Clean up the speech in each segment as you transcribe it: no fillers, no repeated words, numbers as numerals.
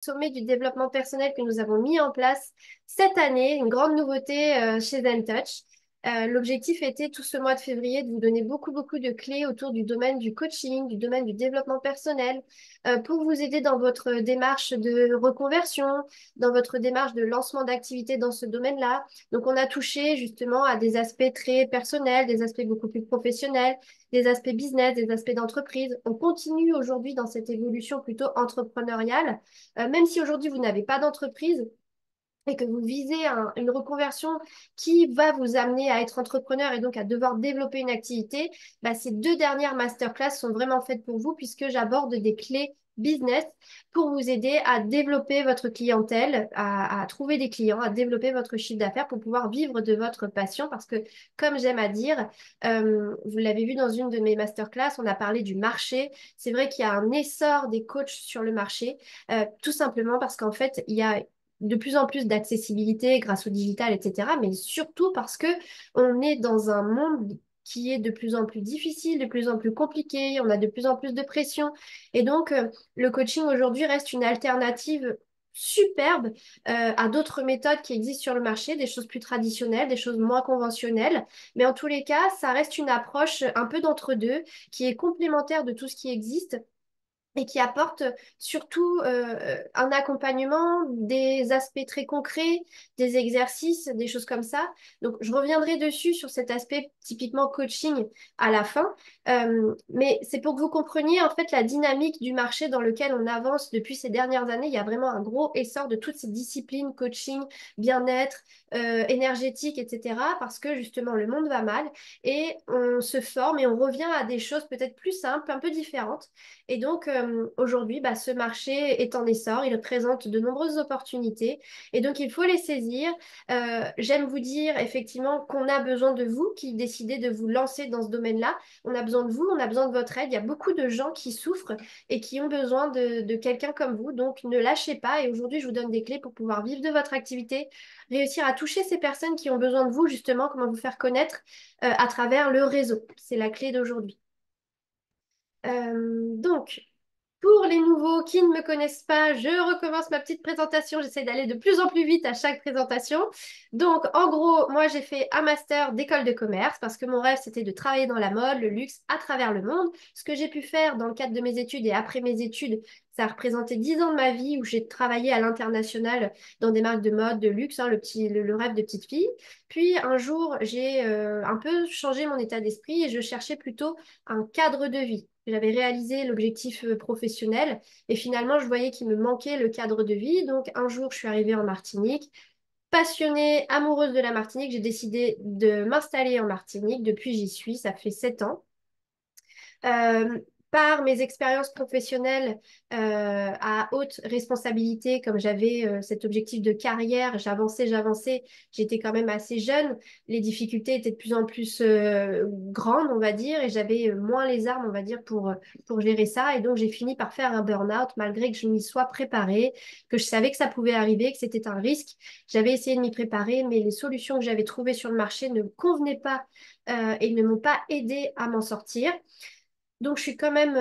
Sommet du développement personnel que nous avons mis en place cette année, une grande nouveauté chez ZenTouch. L'objectif était tout ce mois de février de vous donner beaucoup de clés autour du domaine du coaching, du domaine du développement personnel, pour vous aider dans votre démarche de reconversion, dans votre démarche de lancement d'activité dans ce domaine-là. Donc, on a touché justement à des aspects très personnels, des aspects beaucoup plus professionnels, des aspects business, des aspects d'entreprise. On continue aujourd'hui dans cette évolution plutôt entrepreneuriale. Même si aujourd'hui vous n'avez pas d'entreprise et que vous visez une reconversion qui va vous amener à être entrepreneur et donc à devoir développer une activité, bah, ces deux dernières masterclass sont vraiment faites pour vous puisque j'aborde des clés business pour vous aider à développer votre clientèle, à trouver des clients, à développer votre chiffre d'affaires pour pouvoir vivre de votre passion. Parce que, comme j'aime à dire, vous l'avez vu dans une de mes masterclass, on a parlé du marché. C'est vrai qu'il y a un essor des coachs sur le marché, tout simplement parce qu'en fait, il y a de plus en plus d'accessibilité grâce au digital, etc. Mais surtout parce que on est dans un monde qui est de plus en plus difficile, de plus en plus compliqué, on a de plus en plus de pression. Et donc, le coaching aujourd'hui reste une alternative superbe à d'autres méthodes qui existent sur le marché, des choses plus traditionnelles, des choses moins conventionnelles. Mais en tous les cas, ça reste une approche un peu d'entre-deux qui est complémentaire de tout ce qui existe et qui apporte surtout un accompagnement, des aspects très concrets, des exercices, des choses comme ça. Donc, je reviendrai dessus sur cet aspect typiquement coaching à la fin. Mais c'est pour que vous compreniez en fait la dynamique du marché dans lequel on avance depuis ces dernières années. Il y a vraiment un gros essor de toutes ces disciplines, coaching, bien-être, énergétique, etc. Parce que justement, le monde va mal et on se forme et on revient à des choses peut-être plus simples, un peu différentes. Et donc, aujourd'hui, bah, ce marché est en essor, il présente de nombreuses opportunités et donc il faut les saisir. J'aime vous dire effectivement qu'on a besoin de vous qui décidez de vous lancer dans ce domaine-là. On a besoin de vous, on a besoin de votre aide. Il y a beaucoup de gens qui souffrent et qui ont besoin de quelqu'un comme vous. Donc, ne lâchez pas. Et aujourd'hui, je vous donne des clés pour pouvoir vivre de votre activité, réussir à toucher ces personnes qui ont besoin de vous, justement, comment vous faire connaître à travers le réseau. C'est la clé d'aujourd'hui. Donc, pour les nouveaux qui ne me connaissent pas, je recommence ma petite présentation. J'essaie d'aller de plus en plus vite à chaque présentation. Donc, en gros, moi, j'ai fait un master d'école de commerce parce que mon rêve, c'était de travailler dans la mode, le luxe à travers le monde. Ce que j'ai pu faire dans le cadre de mes études et après mes études, ça a représenté 10 ans de ma vie où j'ai travaillé à l'international dans des marques de mode, de luxe, hein, le rêve de petite fille. Puis, un jour, j'ai un peu changé mon état d'esprit et je cherchais plutôt un cadre de vie. J'avais réalisé l'objectif professionnel et finalement, je voyais qu'il me manquait le cadre de vie. Donc, un jour, je suis arrivée en Martinique. Passionnée, amoureuse de la Martinique, j'ai décidé de m'installer en Martinique. Depuis, j'y suis. Ça fait 7 ans. Euh, par mes expériences professionnelles à haute responsabilité, comme j'avais cet objectif de carrière, j'avançais, j'étais quand même assez jeune, les difficultés étaient de plus en plus grandes, on va dire, et j'avais moins les armes, on va dire, pour gérer ça. Et donc, j'ai fini par faire un burn-out, malgré que je m'y sois préparée, que je savais que ça pouvait arriver, que c'était un risque. J'avais essayé de m'y préparer, mais les solutions que j'avais trouvées sur le marché ne me convenaient pas et ne m'ont pas aidé à m'en sortir. Donc, j'ai quand même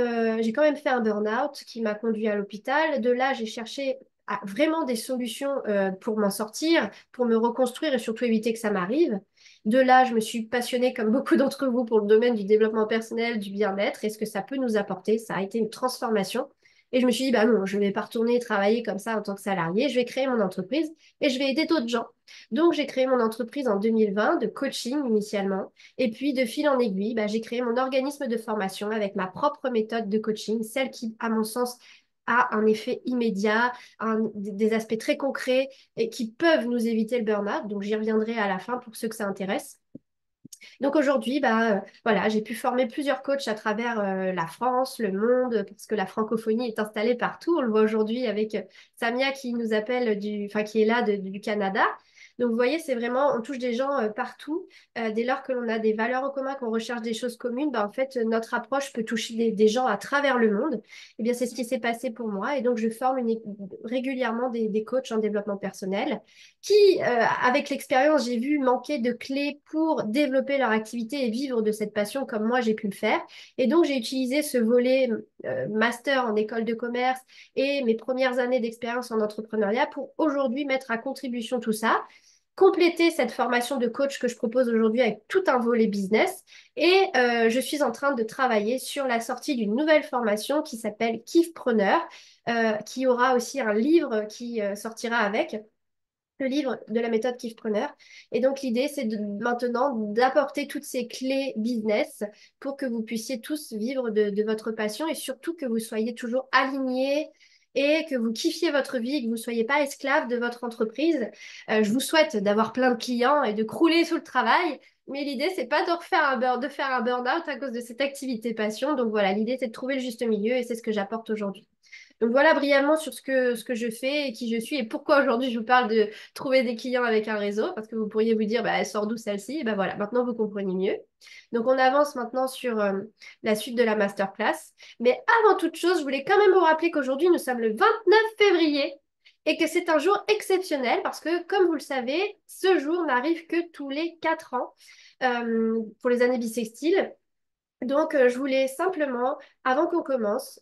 fait un burn-out qui m'a conduit à l'hôpital. De là, j'ai cherché vraiment des solutions pour m'en sortir, pour me reconstruire et surtout éviter que ça m'arrive. De là, je me suis passionnée, comme beaucoup d'entre vous, pour le domaine du développement personnel, du bien-être et ce que ça peut nous apporter. Ça a été une transformation. Et je me suis dit, bah non, je ne vais pas retourner travailler comme ça en tant que salarié. Je vais créer mon entreprise et je vais aider d'autres gens. Donc, j'ai créé mon entreprise en 2020 de coaching initialement. Et puis, de fil en aiguille, bah, j'ai créé mon organisme de formation avec ma propre méthode de coaching, celle qui, à mon sens, a un effet immédiat, des aspects très concrets et qui peuvent nous éviter le burn-out. Donc, j'y reviendrai à la fin pour ceux que ça intéresse. Donc aujourd'hui, bah, voilà, j'ai pu former plusieurs coachs à travers la France, le monde, parce que la francophonie est installée partout. On le voit aujourd'hui avec Samia qui nous appelle enfin, qui est là du Canada. Donc, vous voyez, c'est vraiment, on touche des gens partout. Dès lors que l'on a des valeurs en commun, qu'on recherche des choses communes, bah, en fait, notre approche peut toucher des gens à travers le monde. Eh bien, c'est ce qui s'est passé pour moi. Et donc, je forme régulièrement des coachs en développement personnel qui, avec l'expérience, j'ai vu manquer de clés pour développer leur activité et vivre de cette passion comme moi, j'ai pu le faire. Et donc, j'ai utilisé ce volet master en école de commerce et mes premières années d'expérience en entrepreneuriat pour aujourd'hui mettre à contribution tout ça, compléter cette formation de coach que je propose aujourd'hui avec tout un volet business. Et je suis en train de travailler sur la sortie d'une nouvelle formation qui s'appelle Kiffpreneur, qui aura aussi un livre qui sortira avec le livre de la méthode Kiffpreneur. Et donc, l'idée, c'est maintenant d'apporter toutes ces clés business pour que vous puissiez tous vivre de votre passion et surtout que vous soyez toujours alignés et que vous kiffiez votre vie et que vous ne soyez pas esclave de votre entreprise. Je vous souhaite d'avoir plein de clients et de crouler sous le travail. Mais l'idée, c'est pas de refaire de faire un burn-out à cause de cette activité passion. Donc voilà, l'idée, c'est de trouver le juste milieu et c'est ce que j'apporte aujourd'hui. Donc voilà brièvement sur ce que je fais et qui je suis et pourquoi aujourd'hui je vous parle de trouver des clients avec un réseau, parce que vous pourriez vous dire, bah, elle sort d'où celle-ci? Et ben voilà, maintenant vous comprenez mieux. Donc on avance maintenant sur la suite de la masterclass. Mais avant toute chose, je voulais quand même vous rappeler qu'aujourd'hui nous sommes le 29 février et que c'est un jour exceptionnel parce que, comme vous le savez, ce jour n'arrive que tous les 4 ans pour les années bissextiles. Donc, je voulais simplement, avant qu'on commence,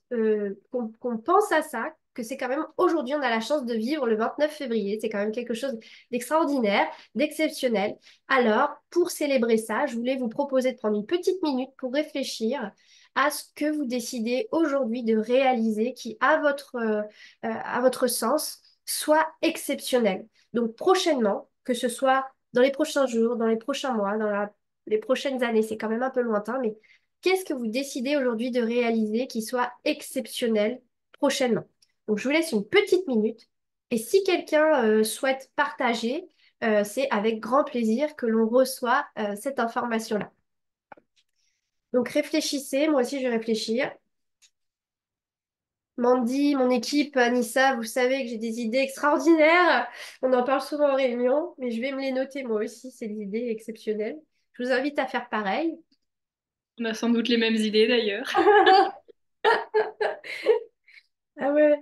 qu'on pense à ça, que c'est quand même aujourd'hui, on a la chance de vivre le 29 février. C'est quand même quelque chose d'extraordinaire, d'exceptionnel. Alors, pour célébrer ça, je voulais vous proposer de prendre une petite minute pour réfléchir à ce que vous décidez aujourd'hui de réaliser qui, à votre sens, soit exceptionnel. Donc, prochainement, que ce soit dans les prochains jours, dans les prochains mois, les prochaines années, c'est quand même un peu lointain, mais qu'est-ce que vous décidez aujourd'hui de réaliser qui soit exceptionnel prochainement? Donc, je vous laisse une petite minute. Et si quelqu'un souhaite partager, c'est avec grand plaisir que l'on reçoit cette information-là. Donc, réfléchissez. Moi aussi, je vais réfléchir. Mandy, mon équipe, Anissa, vous savez que j'ai des idées extraordinaires. On en parle souvent en réunion, mais je vais me les noter moi aussi, ces idées exceptionnelles. Je vous invite à faire pareil. On a sans doute les mêmes idées d'ailleurs. Ah ouais.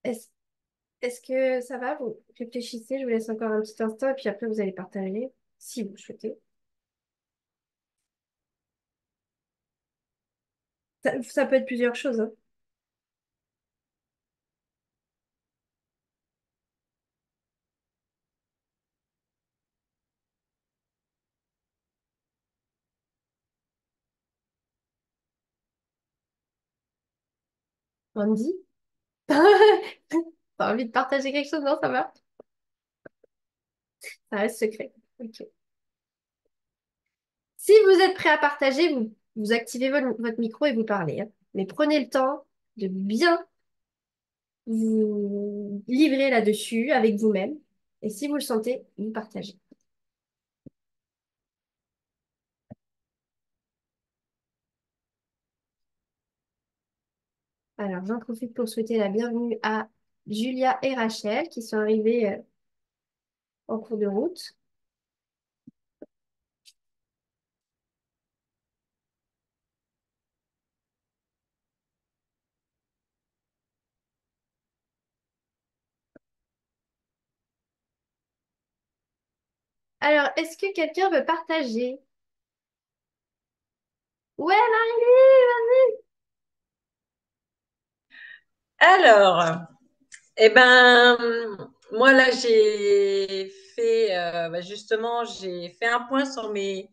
Est-ce Est-ce que ça va? Vous réfléchissez, je vous laisse encore un petit instant et puis après vous allez partager si vous le souhaitez. Ça peut être plusieurs choses, hein. Andy? T'as envie de partager quelque chose? Non, ça va? Ça reste secret. Ok. Si vous êtes prêt à partager, vous activez votre micro et vous parlez, hein. Mais prenez le temps de bien vous livrer là-dessus avec vous-même. Et si vous le sentez, vous partagez. Alors, j'en profite pour souhaiter la bienvenue à Julia et Rachel qui sont arrivées en cours de route. Alors, est-ce que quelqu'un veut partager? Ouais, Marie, Alors, eh ben, moi là, j'ai fait, justement, j'ai fait un point sur mes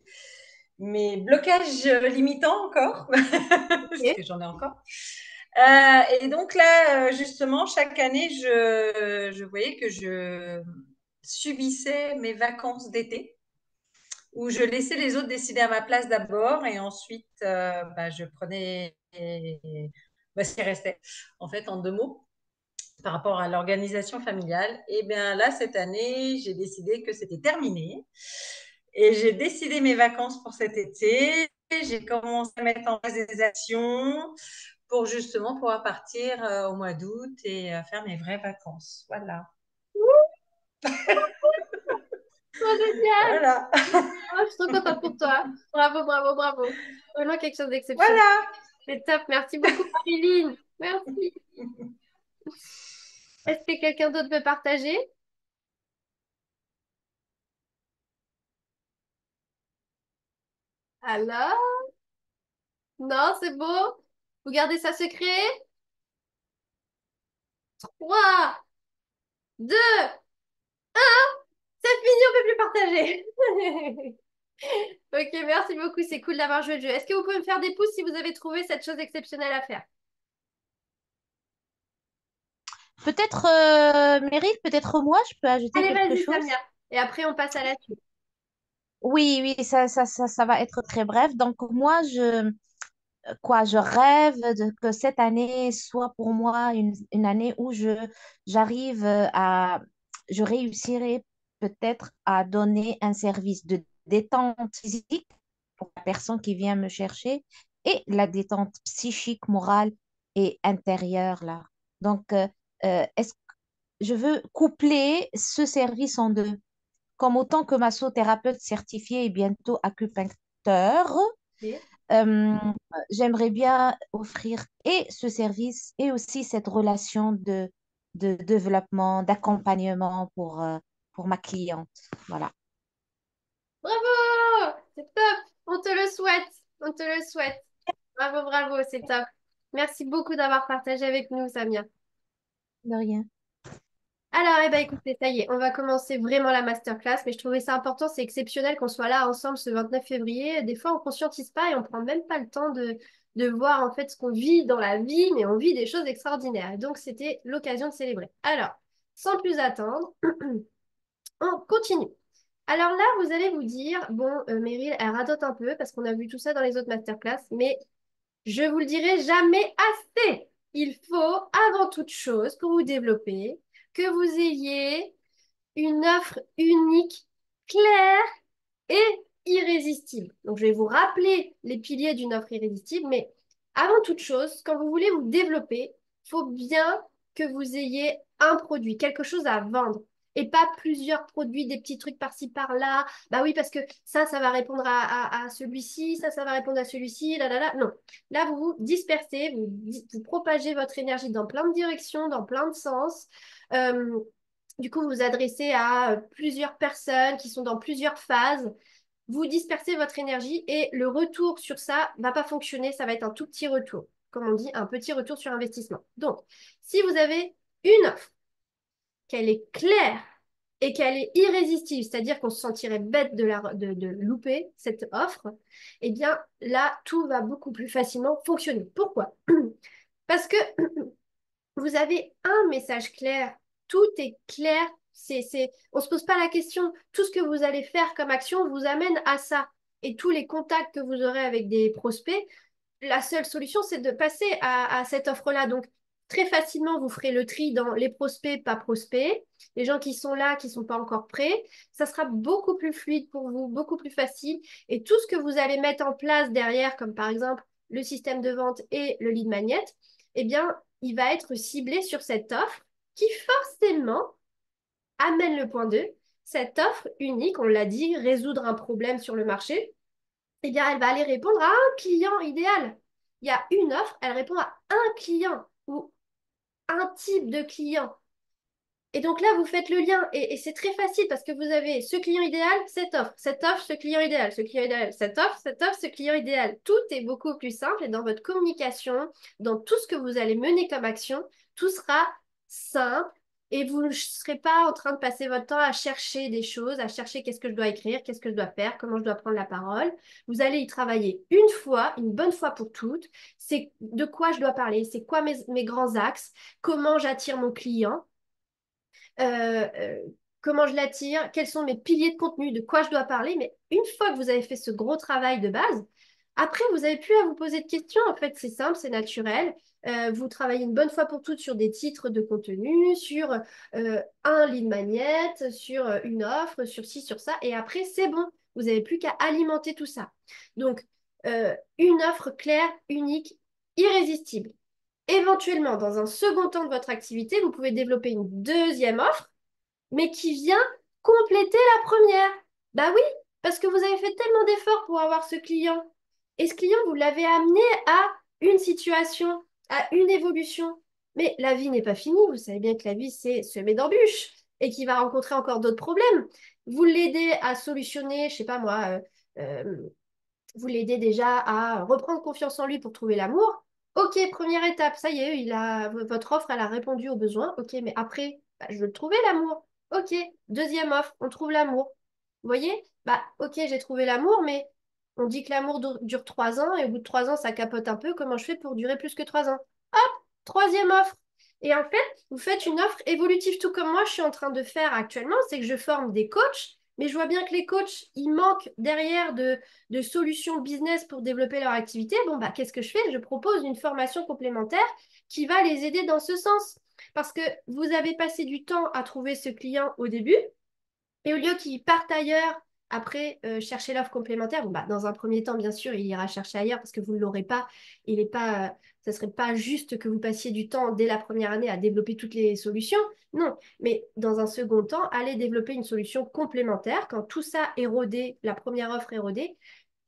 blocages limitants encore, parce vas-y. que j'en ai encore. Et donc là, justement, chaque année, je voyais que je subissais mes vacances d'été, où je laissais les autres décider à ma place d'abord, et ensuite, je prenais ce qui restait, en fait, en 2 mots. par rapport à l'organisation familiale. Et bien là, cette année, j'ai décidé que c'était terminé. Et j'ai décidé mes vacances pour cet été. J'ai commencé à mettre en place des actions pour justement pouvoir partir au mois d'août et faire mes vraies vacances. Voilà. Oh, génial! Voilà. Oh, je suis trop contente pour toi. Bravo, bravo, bravo. Vraiment quelque chose d'exceptionnel. Voilà. C'est top. Merci beaucoup, Marilyn. Merci. Est-ce que quelqu'un d'autre veut partager? Alors? Non, c'est beau. Vous gardez ça secret? 3, 2, c'est fini, on peut plus partager. Ok, merci beaucoup, c'est cool d'avoir joué le jeu. Est-ce que vous pouvez me faire des pouces si vous avez trouvé cette chose exceptionnelle à faire? Peut-être, Meryl, peut-être moi, je peux ajouter Allez, quelque vas-y, chose. Samia. Et après, on passe à la suite. Oui, oui, ça va être très bref. Donc, moi, je rêve que cette année soit pour moi une année où j'arrive je réussirai peut-être à donner un service de détente physique pour la personne qui vient me chercher et la détente psychique, morale et intérieure, là. Donc, est-ce je veux coupler ce service en deux. Comme autant que massothérapeute certifié et bientôt acupuncteur, Ok. euh, j'aimerais bien offrir et ce service et aussi cette relation de développement, d'accompagnement pour ma cliente. Voilà. Bravo! C'est top! On te le souhaite. On te le souhaite. Bravo, bravo, c'est top. Merci beaucoup d'avoir partagé avec nous, Samia. De rien. Alors, eh ben, écoutez, ça y est, on va commencer vraiment la masterclass, mais je trouvais ça important, c'est exceptionnel qu'on soit là ensemble ce 29 février. Des fois, on conscientise pas et on prend même pas le temps de voir en fait ce qu'on vit dans la vie, mais on vit des choses extraordinaires. Et donc, c'était l'occasion de célébrer. Alors, sans plus attendre, on continue. Alors là, vous allez vous dire, bon, Meryl, elle radote un peu parce qu'on a vu tout ça dans les autres masterclass, mais je vous le dirai jamais assez. Il faut, avant toute chose, pour vous développer, que vous ayez une offre unique, claire et irrésistible. Donc, je vais vous rappeler les piliers d'une offre irrésistible, mais avant toute chose, quand vous voulez vous développer, il faut bien que vous ayez un produit, quelque chose à vendre. Et pas plusieurs produits, des petits trucs par-ci, par-là. Bah oui, parce que ça va répondre à celui-ci, ça va répondre à celui-ci, là, là, là. Non. Là, vous vous dispersez, vous propagez votre énergie dans plein de directions, dans plein de sens. Euh, du coup, vous vous adressez à plusieurs personnes qui sont dans plusieurs phases. Vous dispersez votre énergie et le retour sur ça va pas fonctionner. Ça va être un tout petit retour. Comme on dit, un petit retour sur investissement. Donc, si vous avez une offre, qu'elle est claire et qu'elle est irrésistible, c'est-à-dire qu'on se sentirait bête de louper cette offre, eh bien là, tout va beaucoup plus facilement fonctionner. Pourquoi? Parce que vous avez un message clair, tout est clair, on ne se pose pas la question, tout ce que vous allez faire comme action vous amène à ça. Et tous les contacts que vous aurez avec des prospects, la seule solution, c'est de passer à cette offre-là. Donc, très facilement, vous ferez le tri dans les prospects, pas prospects, les gens qui sont là, qui ne sont pas encore prêts. Ça sera beaucoup plus fluide pour vous, beaucoup plus facile. Et tout ce que vous allez mettre en place derrière, comme par exemple le système de vente et le lead magnet, eh bien, il va être ciblé sur cette offre qui forcément amène le point 2. Cette offre unique, on l'a dit, résoudre un problème sur le marché, eh bien, elle va aller répondre à un client idéal. Il y a une offre, elle répond à un client ou un type de client. Et donc là, vous faites le lien et c'est très facile parce que vous avez ce client idéal, cette offre, ce client idéal, ce client idéal, cette offre, ce client idéal. Tout est beaucoup plus simple et dans votre communication, dans tout ce que vous allez mener comme action, tout sera simple et vous ne serez pas en train de passer votre temps à chercher des choses, à chercher qu'est-ce que je dois écrire, qu'est-ce que je dois faire, comment je dois prendre la parole. Vous allez y travailler une fois, une bonne fois pour toutes. C'est de quoi je dois parler, c'est quoi mes grands axes, comment j'attire mon client euh, euh, comment je l'attire, quels sont mes piliers de contenu, de quoi je dois parler. Mais une fois que vous avez fait ce gros travail de base, Après, vous avez plus à vous poser de questions. En fait, c'est simple, c'est naturel. Vous travaillez une bonne fois pour toutes sur des titres de contenu, sur un lead magnet, sur une offre, sur ci, sur ça. Et après, c'est bon. Vous n'avez plus qu'à alimenter tout ça. Donc, une offre claire, unique, irrésistible. Éventuellement, dans un second temps de votre activité, vous pouvez développer une deuxième offre, mais qui vient compléter la première. Bah oui, parce que vous avez fait tellement d'efforts pour avoir ce client. Et ce client, vous l'avez amené à une situation, à une évolution. Mais la vie n'est pas finie. Vous savez bien que la vie, c'est semer d'embûches et qu'il va rencontrer encore d'autres problèmes. Vous l'aidez à solutionner, je sais pas moi, vous l'aidez déjà à reprendre confiance en lui pour trouver l'amour. Ok, première étape, ça y est, votre offre, elle a répondu aux besoins. Ok, mais après, bah, je veux le trouver l'amour. Ok, deuxième offre, on trouve l'amour. Vous voyez? Bah, ok, j'ai trouvé l'amour, mais on dit que l'amour dure 3 ans et au bout de 3 ans, ça capote un peu. Comment je fais pour durer plus que 3 ans? Hop, troisième offre. Et en fait, vous faites une offre évolutive, tout comme moi, je suis en train de faire actuellement, c'est que je forme des coachs, mais je vois bien que les coachs, ils manquent derrière de solutions business pour développer leur activité. Bon, bah, qu'est-ce que je fais? Je propose une formation complémentaire qui va les aider dans ce sens. Parce que vous avez passé du temps à trouver ce client au début, et au lieu qu'il parte ailleurs, après chercher l'offre complémentaire, bon, bah, dans un premier temps, bien sûr, il ira chercher ailleurs parce que vous ne l'aurez pas. Il est pas, ça ne serait pas juste que vous passiez du temps dès la première année à développer toutes les solutions. Non, mais dans un second temps, allez développer une solution complémentaire. Quand tout ça est rodé, la première offre est rodée,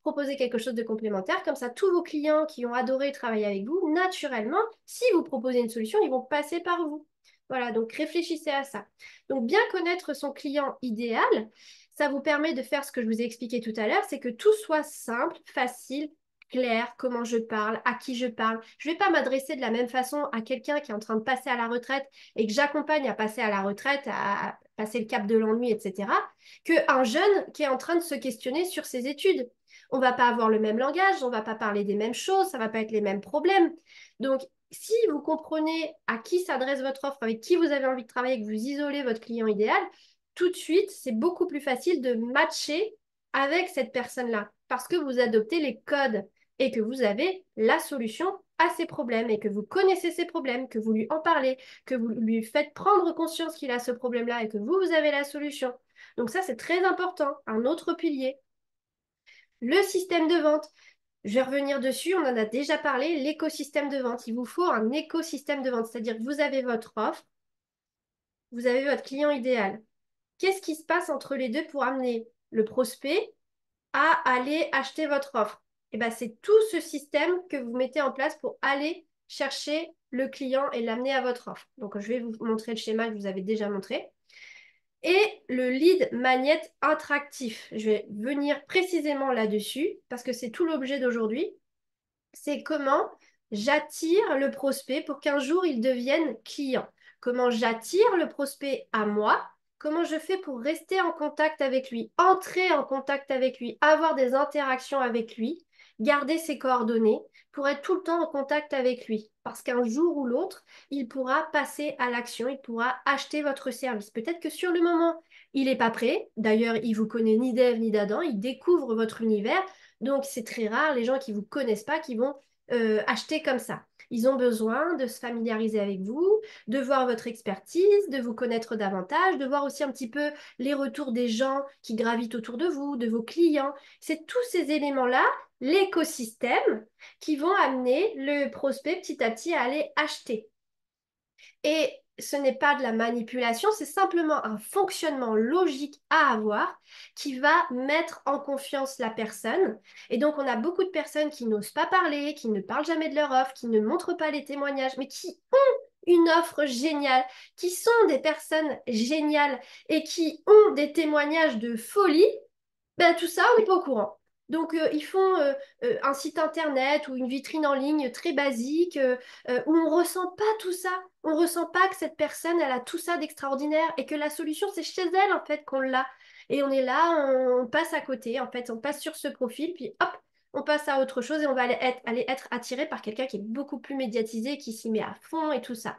proposer quelque chose de complémentaire. Comme ça, tous vos clients qui ont adoré travailler avec vous, naturellement, si vous proposez une solution, ils vont passer par vous. Voilà, donc réfléchissez à ça. Donc, bien connaître son client idéal, ça vous permet de faire ce que je vous ai expliqué tout à l'heure, c'est que tout soit simple, facile, clair, comment je parle, à qui je parle. Je ne vais pas m'adresser de la même façon à quelqu'un qui est en train de passer à la retraite et que j'accompagne à passer à la retraite, à passer le cap de l'ennui, etc., qu'un jeune qui est en train de se questionner sur ses études. On ne va pas avoir le même langage, on ne va pas parler des mêmes choses, ça ne va pas être les mêmes problèmes. Donc, si vous comprenez à qui s'adresse votre offre, avec qui vous avez envie de travailler, que vous isolez votre client idéal, tout de suite, c'est beaucoup plus facile de matcher avec cette personne-là parce que vous adoptez les codes et que vous avez la solution à ses problèmes et que vous connaissez ses problèmes, que vous lui en parlez, que vous lui faites prendre conscience qu'il a ce problème-là et que vous avez la solution. Donc ça, c'est très important. Un autre pilier. Le système de vente. Je vais revenir dessus, on en a déjà parlé, l'écosystème de vente. Il vous faut un écosystème de vente, c'est-à-dire que vous avez votre offre, vous avez votre client idéal. Qu'est-ce qui se passe entre les deux pour amener le prospect à aller acheter votre offre? Et ben, c'est tout ce système que vous mettez en place pour aller chercher le client et l'amener à votre offre. Donc, je vais vous montrer le schéma que je vous avais déjà montré. Et le lead magnet attractif. Je vais venir précisément là-dessus parce que c'est tout l'objet d'aujourd'hui. C'est comment j'attire le prospect pour qu'un jour il devienne client. Comment j'attire le prospect à moi. Comment je fais pour rester en contact avec lui, entrer en contact avec lui, avoir des interactions avec lui, garder ses coordonnées pour être tout le temps en contact avec lui. Parce qu'un jour ou l'autre, il pourra passer à l'action, il pourra acheter votre service. Peut-être que sur le moment, il n'est pas prêt. D'ailleurs, il vous connaît ni d'Ève ni d'Adam, il découvre votre univers. Donc, c'est très rare les gens qui ne vous connaissent pas qui vont acheter comme ça. Ils ont besoin de se familiariser avec vous, de voir votre expertise, de vous connaître davantage, de voir aussi un petit peu les retours des gens qui gravitent autour de vous, de vos clients. C'est tous ces éléments-là, l'écosystème, qui vont amener le prospect petit à petit à aller acheter. Et ce n'est pas de la manipulation, c'est simplement un fonctionnement logique à avoir qui va mettre en confiance la personne. Et donc, on a beaucoup de personnes qui n'osent pas parler, qui ne parlent jamais de leur offre, qui ne montrent pas les témoignages, mais qui ont une offre géniale, qui sont des personnes géniales et qui ont des témoignages de folie. Ben, tout ça, on n'est pas au courant. Donc, ils font un site internet ou une vitrine en ligne très basique où on ne ressent pas tout ça. On ne ressent pas que cette personne, elle a tout ça d'extraordinaire et que la solution, c'est chez elle, en fait, qu'on l'a. Et on est là, on passe à côté, en fait, on passe sur ce profil, puis hop, on passe à autre chose et on va aller être attiré par quelqu'un qui est beaucoup plus médiatisé, qui s'y met à fond et tout ça.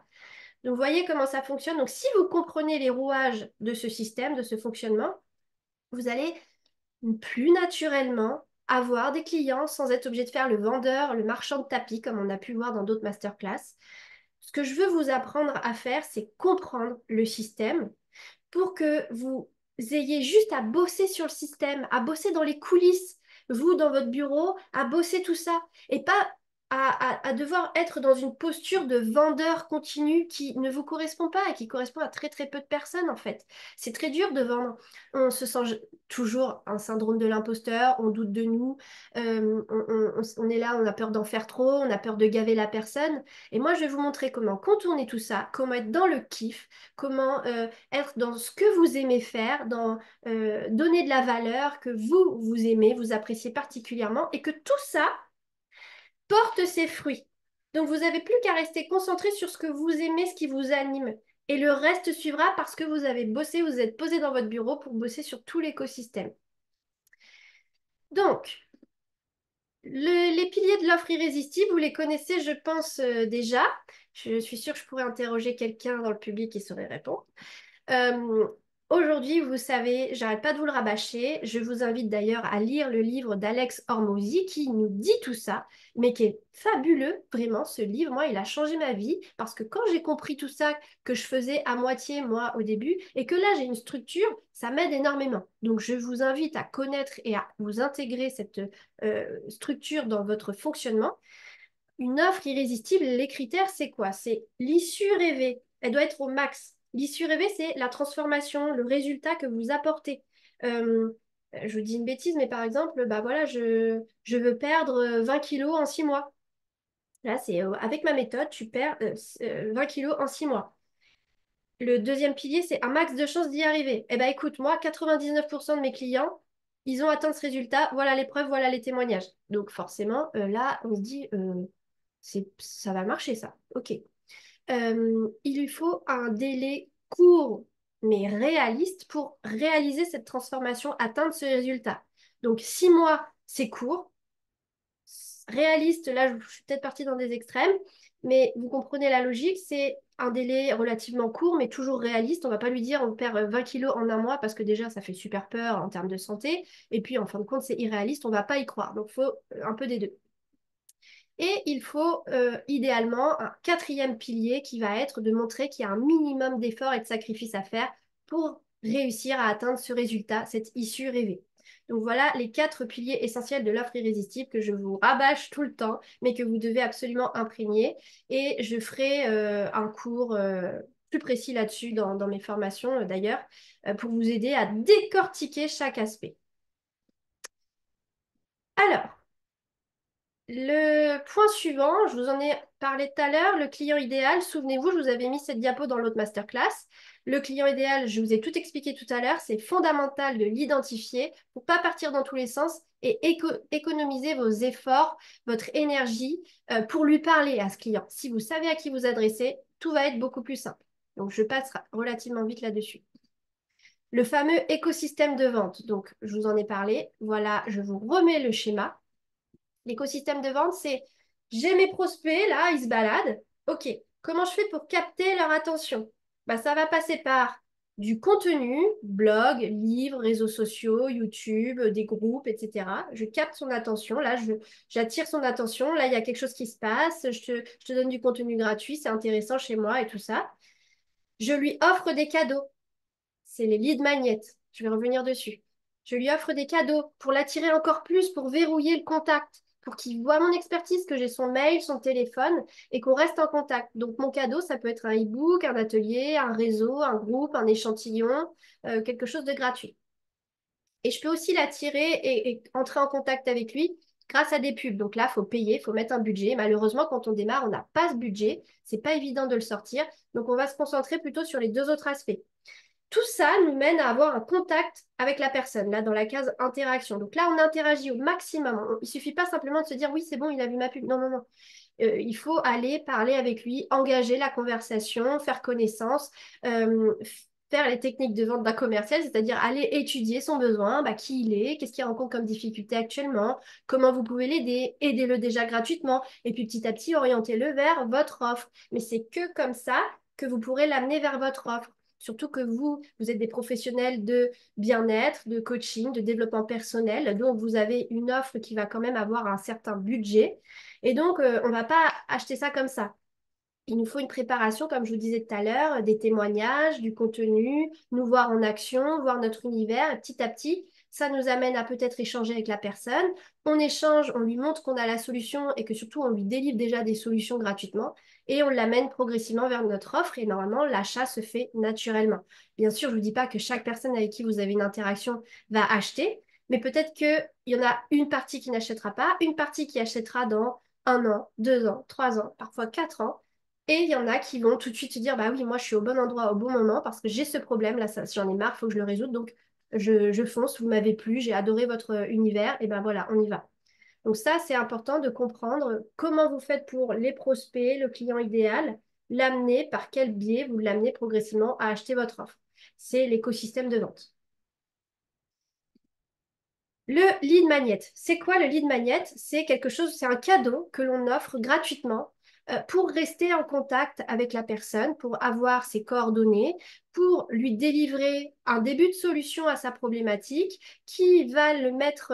Donc, vous voyez comment ça fonctionne. Donc, si vous comprenez les rouages de ce système, de ce fonctionnement, vous allez plus naturellement avoir des clients sans être obligé de faire le vendeur, le marchand de tapis, comme on a pu voir dans d'autres masterclass. Ce que je veux vous apprendre à faire, c'est comprendre le système pour que vous ayez juste à bosser sur le système, à bosser dans les coulisses, vous dans votre bureau, à bosser tout ça, et pas à devoir être dans une posture de vendeur continu qui ne vous correspond pas et qui correspond à très très peu de personnes en fait. C'est très dur de vendre. On se sent toujours un syndrome de l'imposteur, on doute de nous, on est là, on a peur d'en faire trop, on a peur de gaver la personne. Et moi, je vais vous montrer comment contourner tout ça, comment être dans le kiff, comment être dans ce que vous aimez faire, dans donner de la valeur que vous aimez, vous appréciez particulièrement et que tout ça porte ses fruits. Donc vous n'avez plus qu'à rester concentré sur ce que vous aimez, ce qui vous anime. Et le reste suivra parce que vous avez bossé, vous êtes posé dans votre bureau pour bosser sur tout l'écosystème. Donc, les piliers de l'offre irrésistible, vous les connaissez, je pense, déjà. Je suis sûre que je pourrais interroger quelqu'un dans le public qui saurait répondre. Euh, Aujourd'hui, vous savez, j'arrête pas de vous le rabâcher. Je vous invite d'ailleurs à lire le livre d'Alex Hormozy qui nous dit tout ça, mais qui est fabuleux, vraiment, ce livre. Moi, il a changé ma vie parce que quand j'ai compris tout ça que je faisais à moitié, moi, au début, et que là, j'ai une structure, ça m'aide énormément. Donc, je vous invite à connaître et à vous intégrer cette structure dans votre fonctionnement. Une offre irrésistible, les critères, c'est quoi? C'est l'issue rêvée. Elle doit être au max. L'issue rêvée, c'est la transformation, le résultat que vous apportez. Euh, je vous dis une bêtise, mais par exemple, bah voilà, je veux perdre 20 kilos en 6 mois. Là, c'est avec ma méthode, tu perds 20 kilos en 6 mois. Le deuxième pilier, c'est un max de chances d'y arriver. Eh bien, écoute, moi, 99% de mes clients, ils ont atteint ce résultat. Voilà les preuves, voilà les témoignages. Donc, forcément, là, on se dit, ça va marcher, ça. OK. Il lui faut un délai court, mais réaliste pour réaliser cette transformation, atteindre ce résultat. Donc, 6 mois, c'est court. Réaliste, là, je suis peut-être partie dans des extrêmes, mais vous comprenez la logique, c'est un délai relativement court, mais toujours réaliste. On ne va pas lui dire on perd 20 kilos en un mois parce que déjà, ça fait super peur en termes de santé. Et puis, en fin de compte, c'est irréaliste, on ne va pas y croire. Donc, il faut un peu des deux. Et il faut idéalement un quatrième pilier qui va être de montrer qu'il y a un minimum d'efforts et de sacrifices à faire pour réussir à atteindre ce résultat, cette issue rêvée. Donc voilà les 4 piliers essentiels de l'offre irrésistible que je vous rabâche tout le temps, mais que vous devez absolument imprégner. Et je ferai un cours plus précis là-dessus dans mes formations d'ailleurs, pour vous aider à décortiquer chaque aspect. Alors, le point suivant, je vous en ai parlé tout à l'heure, le client idéal. Souvenez-vous, je vous avais mis cette diapo dans l'autre masterclass. Le client idéal, je vous ai tout expliqué tout à l'heure, c'est fondamental de l'identifier pour ne pas partir dans tous les sens et économiser vos efforts, votre énergie pour lui parler à ce client. Si vous savez à qui vous adressez, tout va être beaucoup plus simple. Donc, je passe relativement vite là-dessus. Le fameux écosystème de vente. Donc, je vous en ai parlé. Voilà, je vous remets le schéma. L'écosystème de vente, c'est j'ai mes prospects, là, ils se baladent. OK, comment je fais pour capter leur attention? Bah, ça va passer par du contenu, blog, livres, réseaux sociaux, YouTube, des groupes, etc. Je capte son attention. Là, j'attire son attention. Là, il y a quelque chose qui se passe. Je te donne du contenu gratuit, c'est intéressant chez moi et tout ça. Je lui offre des cadeaux. C'est les lead magnets. Je vais revenir dessus. Je lui offre des cadeaux pour l'attirer encore plus, pour verrouiller le contact, pour qu'il voit mon expertise, que j'ai son mail, son téléphone et qu'on reste en contact. Donc mon cadeau, ça peut être un e-book, un atelier, un réseau, un groupe, un échantillon, quelque chose de gratuit. Et je peux aussi l'attirer et entrer en contact avec lui grâce à des pubs. Donc là, il faut payer, il faut mettre un budget. Malheureusement, quand on démarre, on n'a pas ce budget. C'est pas évident de le sortir. Donc on va se concentrer plutôt sur les deux autres aspects. Tout ça nous mène à avoir un contact avec la personne, là, dans la case interaction. Donc là, on interagit au maximum. Il ne suffit pas simplement de se dire, oui, c'est bon, il a vu ma pub. Non, non, non. Il faut aller parler avec lui, engager la conversation, faire connaissance, faire les techniques de vente d'un commercial, c'est-à-dire aller étudier son besoin, bah, qui il est, qu'est-ce qu'il rencontre comme difficulté actuellement, comment vous pouvez l'aider, aidez-le déjà gratuitement, et puis petit à petit, orientez-le vers votre offre. Mais c'est que comme ça que vous pourrez l'amener vers votre offre. surtout que vous êtes des professionnels de bien-être, de coaching, de développement personnel. Donc, vous avez une offre qui va quand même avoir un certain budget. Et donc, on ne va pas acheter ça comme ça. Il nous faut une préparation, comme je vous disais tout à l'heure, des témoignages, du contenu, nous voir en action, voir notre univers. Et petit à petit, ça nous amène à peut-être échanger avec la personne. On échange, on lui montre qu'on a la solution et que surtout, on lui délivre déjà des solutions gratuitement. Et on l'amène progressivement vers notre offre. Et normalement, l'achat se fait naturellement. Bien sûr, je ne vous dis pas que chaque personne avec qui vous avez une interaction va acheter. Mais peut-être qu'il y en a une partie qui n'achètera pas, une partie qui achètera dans 1 an, 2 ans, 3 ans, parfois 4 ans. Et il y en a qui vont tout de suite se dire, bah oui, moi je suis au bon endroit au bon moment parce que j'ai ce problème, là, j'en ai marre, il faut que je le résoudre. Donc je fonce, vous m'avez plu, j'ai adoré votre univers, et ben voilà, on y va. Donc ça, c'est important de comprendre comment vous faites pour les prospects, le client idéal, l'amener, par quel biais vous l'amenez progressivement à acheter votre offre. C'est l'écosystème de vente. Le lead magnet. C'est quoi le lead magnet? C'est quelque chose, c'est un cadeau que l'on offre gratuitement pour rester en contact avec la personne, pour avoir ses coordonnées, pour lui délivrer un début de solution à sa problématique qui va le mettre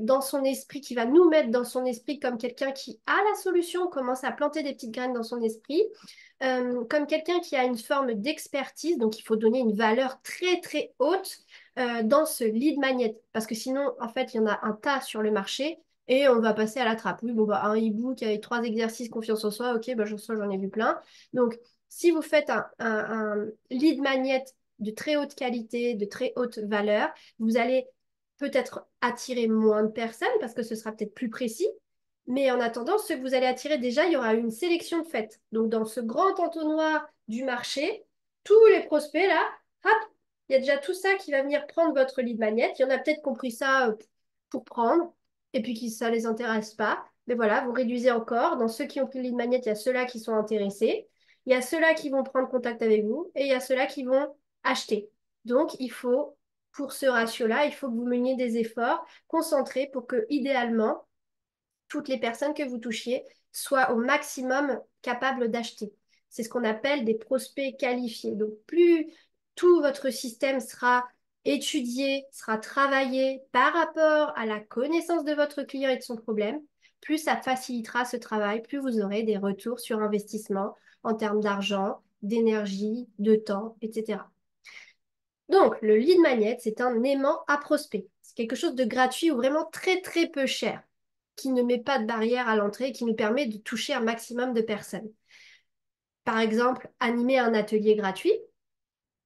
dans son esprit, qui va nous mettre dans son esprit comme quelqu'un qui a la solution, commence à planter des petites graines dans son esprit. Comme quelqu'un qui a une forme d'expertise, donc il faut donner une valeur très très haute dans ce lead magnet. Parce que sinon, en fait, il y en a un tas sur le marché et on va passer à la trappe. Oui, bon, bah, un e-book avec 3 exercices, confiance en soi, ok, bah, j'en ai vu plein. Donc, si vous faites un lead magnet de très haute qualité, de très haute valeur, vous allez peut-être attirer moins de personnes parce que ce sera peut-être plus précis. Mais en attendant, ceux que vous allez attirer, déjà, il y aura une sélection de faite. Donc, dans ce grand entonnoir du marché, tous les prospects, là, hop, il y a déjà tout ça qui va venir prendre votre lead magnet. Il y en a peut-être compris ça pour prendre, et puis qui ça ne les intéresse pas. Mais voilà, vous réduisez encore. Dans ceux qui ont pris le lead magnet, il y a ceux-là qui sont intéressés. Il y a ceux-là qui vont prendre contact avec vous, et il y a ceux-là qui vont acheter. Donc, il faut, pour ce ratio-là, il faut que vous meniez des efforts concentrés pour que, idéalement, toutes les personnes que vous touchiez soient au maximum capables d'acheter. C'est ce qu'on appelle des prospects qualifiés. Donc, plus tout votre système sera étudié, sera travaillé par rapport à la connaissance de votre client et de son problème, plus ça facilitera ce travail, plus vous aurez des retours sur investissement en termes d'argent, d'énergie, de temps, etc. Donc, le lead magnet, c'est un aimant à prospect. C'est quelque chose de gratuit ou vraiment très, très peu cher, qui ne met pas de barrière à l'entrée et qui nous permet de toucher un maximum de personnes. Par exemple, animer un atelier gratuit.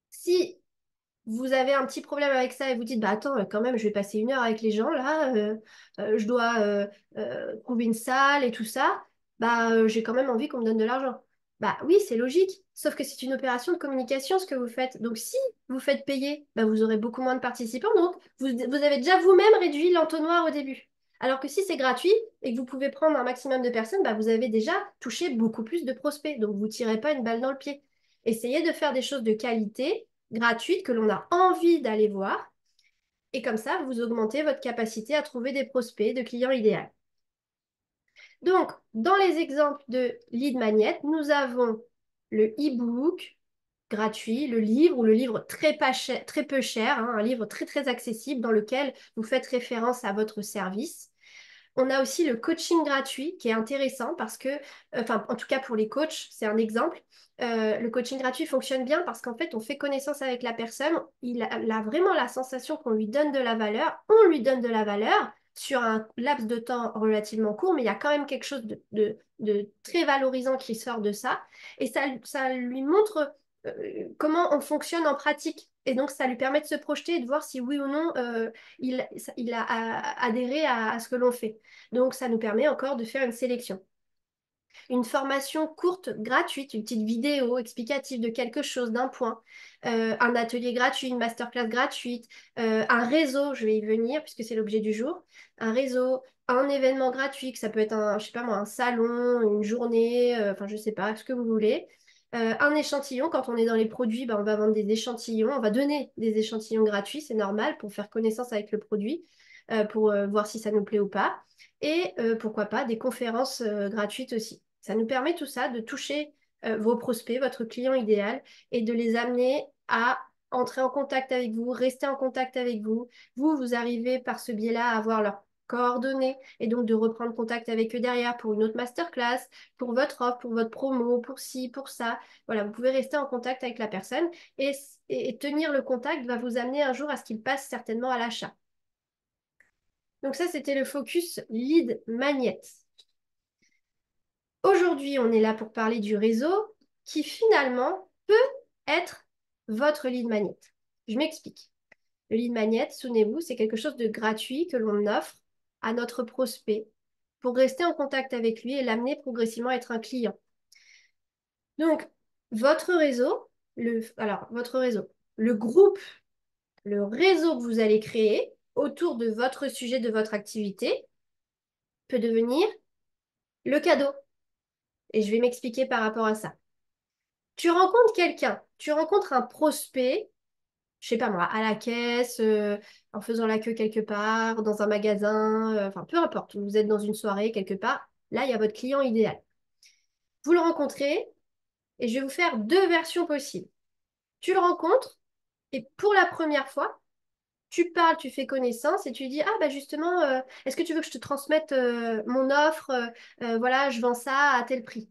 Si vous avez un petit problème avec ça et vous dites, bah attends, quand même, je vais passer 1 heure avec les gens là, je dois trouver une salle et tout ça, bah j'ai quand même envie qu'on me donne de l'argent. Bah oui, c'est logique, sauf que c'est une opération de communication ce que vous faites. Donc si vous faites payer, bah, vous aurez beaucoup moins de participants, donc vous avez déjà vous-même réduit l'entonnoir au début. Alors que si c'est gratuit et que vous pouvez prendre un maximum de personnes, bah, vous avez déjà touché beaucoup plus de prospects, donc vous ne tirez pas une balle dans le pied. Essayez de faire des choses de qualité gratuite que l'on a envie d'aller voir. Et comme ça, vous augmentez votre capacité à trouver des prospects, de clients idéaux. Donc, dans les exemples de lead magnet, nous avons le e-book gratuit, le livre ou le livre très peu cher, hein, un livre très très accessible dans lequel vous faites référence à votre service. On a aussi le coaching gratuit qui est intéressant parce que, enfin, en tout cas pour les coachs, c'est un exemple. Le coaching gratuit fonctionne bien parce qu'en fait, on fait connaissance avec la personne. Il a vraiment la sensation qu'on lui donne de la valeur. On lui donne de la valeur sur un laps de temps relativement court, mais il y a quand même quelque chose de très valorisant qui sort de ça. Et ça lui montre comment on fonctionne en pratique. Et donc, ça lui permet de se projeter et de voir si oui ou non il a adhéré à ce que l'on fait. Donc, ça nous permet encore de faire une sélection. Une formation courte, gratuite, une petite vidéo explicative de quelque chose, d'un point, un atelier gratuit, une masterclass gratuite, un réseau, je vais y venir puisque c'est l'objet du jour, un réseau, un événement gratuit, que ça peut être je sais pas moi, un salon, une journée, enfin je sais pas, ce que vous voulez. Un échantillon, quand on est dans les produits, ben, on va vendre des échantillons, on va donner des échantillons gratuits, c'est normal pour faire connaissance avec le produit, pour voir si ça nous plaît ou pas. Et pourquoi pas des conférences gratuites aussi. Ça nous permet tout ça de toucher vos prospects, votre client idéal, et de les amener à entrer en contact avec vous, rester en contact avec vous. Vous arrivez par ce biais-là à avoir leurs coordonnées et donc de reprendre contact avec eux derrière pour une autre masterclass, pour votre offre, pour votre promo, pour ci, pour ça. Voilà, vous pouvez rester en contact avec la personne et, et tenir le contact va vous amener un jour à ce qu'il passe certainement à l'achat. Donc ça, c'était le focus lead magnet. Aujourd'hui, on est là pour parler du réseau qui finalement peut être votre lead magnet. Je m'explique. Le lead magnet, souvenez-vous, c'est quelque chose de gratuit que l'on offre à notre prospect pour rester en contact avec lui et l'amener progressivement à être un client. Donc, votre réseau, le groupe, le réseau que vous allez créer autour de votre sujet, de votre activité, peut devenir le cadeau. Et je vais m'expliquer par rapport à ça. Tu rencontres quelqu'un, tu rencontres un prospect, je sais pas moi, à la caisse, en faisant la queue quelque part, dans un magasin, enfin peu importe, vous êtes dans une soirée quelque part, là il y a votre client idéal. Vous le rencontrez et je vais vous faire deux versions possibles. Tu le rencontres et pour la première fois, tu parles, tu fais connaissance et tu dis, ah bah justement, est-ce que tu veux que je te transmette mon offre, voilà, je vends ça à tel prix.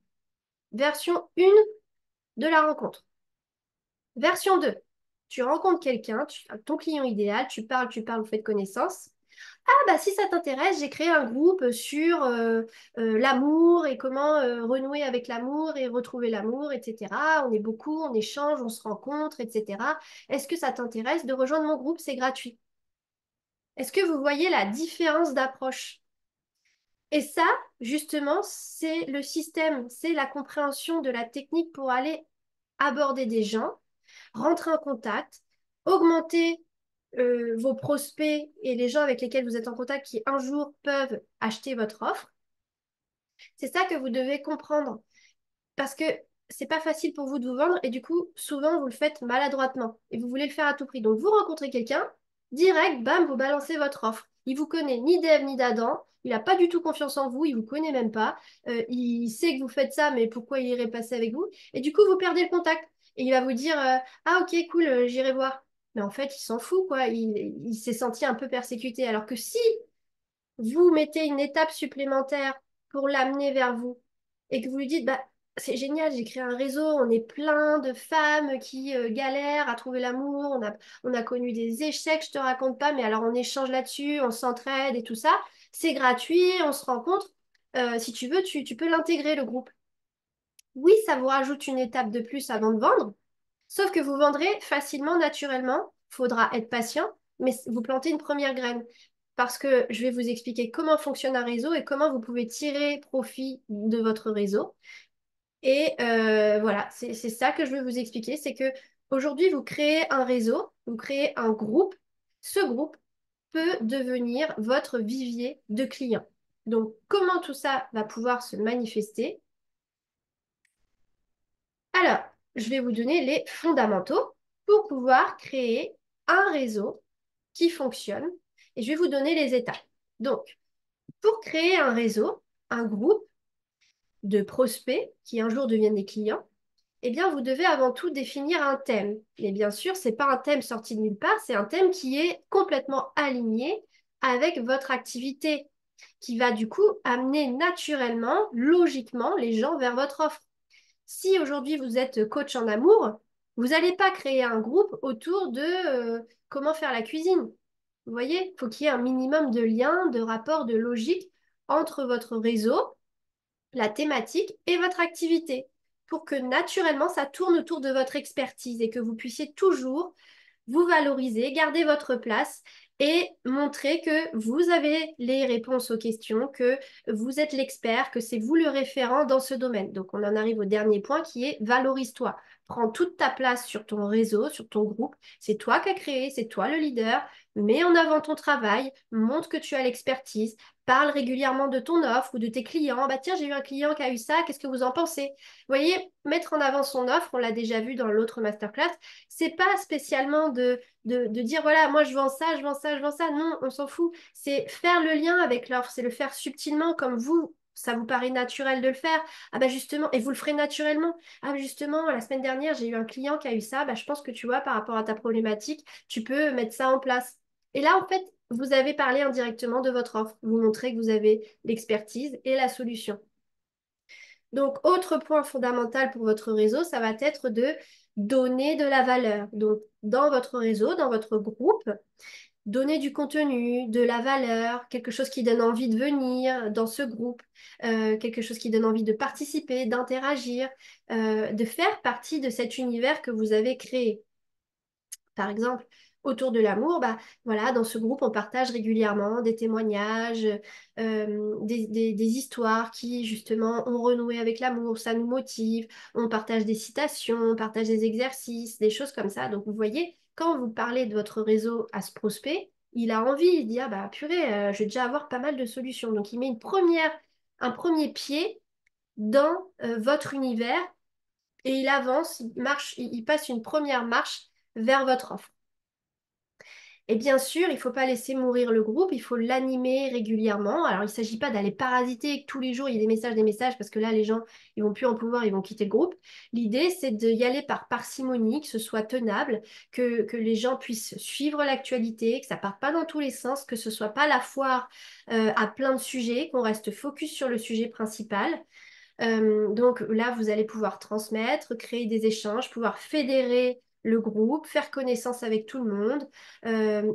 Version 1 de la rencontre. Version 2, tu rencontres quelqu'un, ton client idéal, tu parles, vous faites connaissance. Ah bah si ça t'intéresse, j'ai créé un groupe sur l'amour et comment renouer avec l'amour et retrouver l'amour, etc. On est beaucoup, on échange, on se rencontre, etc. Est-ce que ça t'intéresse de rejoindre mon groupe? C'est gratuit. Est-ce que vous voyez la différence d'approche? Et ça, justement, c'est le système, c'est la compréhension de la technique pour aller aborder des gens, rentrer en contact, augmenter vos prospects et les gens avec lesquels vous êtes en contact qui un jour peuvent acheter votre offre. C'est ça que vous devez comprendre parce que c'est pas facile pour vous de vous vendre et du coup, souvent, vous le faites maladroitement et vous voulez le faire à tout prix. Donc, vous rencontrez quelqu'un, direct, bam, vous balancez votre offre. Il vous connaît ni d'Ève ni d'Adam, il n'a pas du tout confiance en vous, il vous connaît même pas, il sait que vous faites ça, mais pourquoi il irait passer avec vous? Et du coup, vous perdez le contact et il va vous dire ah ok, cool, j'irai voir. Mais en fait, il s'en fout, quoi. Il s'est senti un peu persécuté. Alors que si vous mettez une étape supplémentaire pour l'amener vers vous et que vous lui dites, bah, c'est génial, j'ai créé un réseau, on est plein de femmes qui galèrent à trouver l'amour, on a connu des échecs, je te raconte pas, mais alors on échange là-dessus, on s'entraide et tout ça, c'est gratuit, on se rencontre. Si tu veux, tu peux l'intégrer, le groupe. Oui, ça vous rajoute une étape de plus avant de vendre, sauf que vous vendrez facilement, naturellement. Il faudra être patient, mais vous plantez une première graine. Parce que je vais vous expliquer comment fonctionne un réseau et comment vous pouvez tirer profit de votre réseau. Et voilà, c'est ça que je veux vous expliquer. C'est que aujourd'hui, vous créez un réseau, vous créez un groupe. Ce groupe peut devenir votre vivier de clients. Donc, comment tout ça va pouvoir se manifester? Alors, je vais vous donner les fondamentaux pour pouvoir créer un réseau qui fonctionne et je vais vous donner les étapes. Donc, pour créer un réseau, un groupe de prospects qui un jour deviennent des clients, eh bien, vous devez avant tout définir un thème. Et bien sûr, ce n'est pas un thème sorti de nulle part, c'est un thème qui est complètement aligné avec votre activité, qui va du coup amener naturellement, logiquement, les gens vers votre offre. Si aujourd'hui vous êtes coach en amour, vous n'allez pas créer un groupe autour de comment faire la cuisine. Vous voyez, il faut qu'il y ait un minimum de liens, de rapports, de logique entre votre réseau, la thématique et votre activité pour que naturellement ça tourne autour de votre expertise et que vous puissiez toujours vous valoriser, garder votre place et montrer que vous avez les réponses aux questions, que vous êtes l'expert, que c'est vous le référent dans ce domaine. Donc, on en arrive au dernier point qui est valorise-toi. Prends toute ta place sur ton réseau, sur ton groupe. C'est toi qui as créé, c'est toi le leader. Mets en avant ton travail, montre que tu as l'expertise, parle régulièrement de ton offre ou de tes clients. Bah tiens, j'ai eu un client qui a eu ça, qu'est-ce que vous en pensez? Vous voyez, mettre en avant son offre, on l'a déjà vu dans l'autre masterclass, c'est pas spécialement de dire voilà, moi je vends ça, je vends ça, je vends ça. Non, on s'en fout. C'est faire le lien avec l'offre, c'est le faire subtilement comme vous ça vous paraît naturel de le faire. Ah bah justement, et vous le ferez naturellement. Ah bah justement, la semaine dernière, j'ai eu un client qui a eu ça. Bah, je pense que tu vois, par rapport à ta problématique, tu peux mettre ça en place. Et là, en fait, vous avez parlé indirectement de votre offre. Vous montrez que vous avez l'expertise et la solution. Donc, autre point fondamental pour votre réseau, ça va être de donner de la valeur. Donc, dans votre réseau, dans votre groupe, donner du contenu, de la valeur, quelque chose qui donne envie de venir dans ce groupe, quelque chose qui donne envie de participer, d'interagir, de faire partie de cet univers que vous avez créé. Par exemple, autour de l'amour, bah, voilà, dans ce groupe, on partage régulièrement des témoignages, des histoires qui, justement, ont renoué avec l'amour, ça nous motive. On partage des citations, on partage des exercices, des choses comme ça. Donc, vous voyez, quand vous parlez de votre réseau à ce prospect, il a envie, il dit, ah bah purée, je vais déjà avoir pas mal de solutions. Donc, il met un premier pied dans votre univers et il avance, il marche, il passe une première marche vers votre offre. Et bien sûr, il ne faut pas laisser mourir le groupe, il faut l'animer régulièrement. Alors, il ne s'agit pas d'aller parasiter et que tous les jours, il y ait des messages, parce que là, les gens, ils vont plus en pouvoir, ils vont quitter le groupe. L'idée, c'est d'y aller par parcimonie, que ce soit tenable, que les gens puissent suivre l'actualité, que ça ne parte pas dans tous les sens, que ce ne soit pas la foire à plein de sujets, qu'on reste focus sur le sujet principal. Donc là, vous allez pouvoir transmettre, créer des échanges, pouvoir fédérer le groupe, faire connaissance avec tout le monde,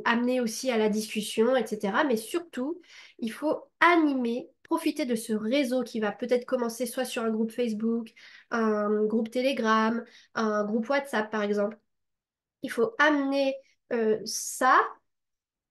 amener aussi à la discussion, etc. Mais surtout, il faut animer, profiter de ce réseau qui va peut-être commencer soit sur un groupe Facebook, un groupe Telegram, un groupe WhatsApp, par exemple. Il faut amener ça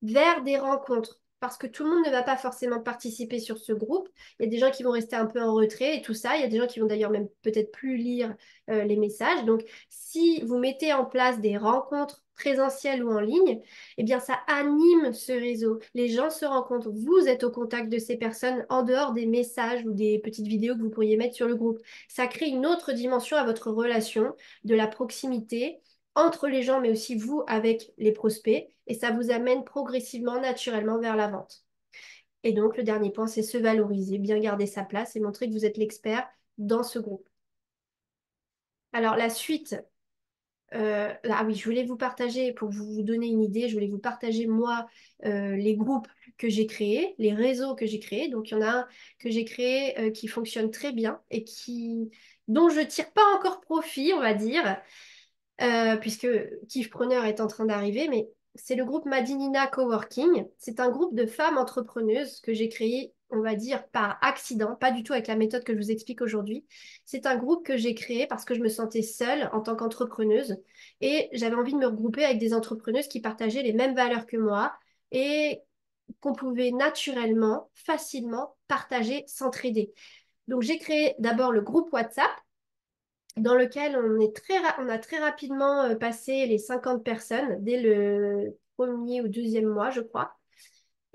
vers des rencontres. Parce que tout le monde ne va pas forcément participer sur ce groupe. Il y a des gens qui vont rester un peu en retrait et tout ça. Il y a des gens qui vont d'ailleurs même peut-être plus lire les messages. Donc, si vous mettez en place des rencontres présentielles ou en ligne, eh bien, ça anime ce réseau. Les gens se rencontrent. Vous êtes au contact de ces personnes en dehors des messages ou des petites vidéos que vous pourriez mettre sur le groupe. Ça crée une autre dimension à votre relation, de la proximité entre les gens, mais aussi vous avec les prospects, et ça vous amène progressivement, naturellement vers la vente. Et donc, le dernier point, c'est se valoriser, bien garder sa place et montrer que vous êtes l'expert dans ce groupe. Alors, la suite, ah oui, je voulais vous partager, pour vous donner une idée, je voulais vous partager, moi, les groupes que j'ai créés, les réseaux que j'ai créés. Donc, il y en a un que j'ai créé qui fonctionne très bien et dont je ne tire pas encore profit, on va dire. Puisque Kifpreneur est en train d'arriver, mais c'est le groupe Madinina Coworking. C'est un groupe de femmes entrepreneuses que j'ai créé, on va dire, par accident, pas du tout avec la méthode que je vous explique aujourd'hui. C'est un groupe que j'ai créé parce que je me sentais seule en tant qu'entrepreneuse et j'avais envie de me regrouper avec des entrepreneuses qui partageaient les mêmes valeurs que moi et qu'on pouvait naturellement, facilement partager, s'entraider. Donc j'ai créé d'abord le groupe WhatsApp dans lequel on a très rapidement passé les 50 personnes dès le premier ou deuxième mois, je crois.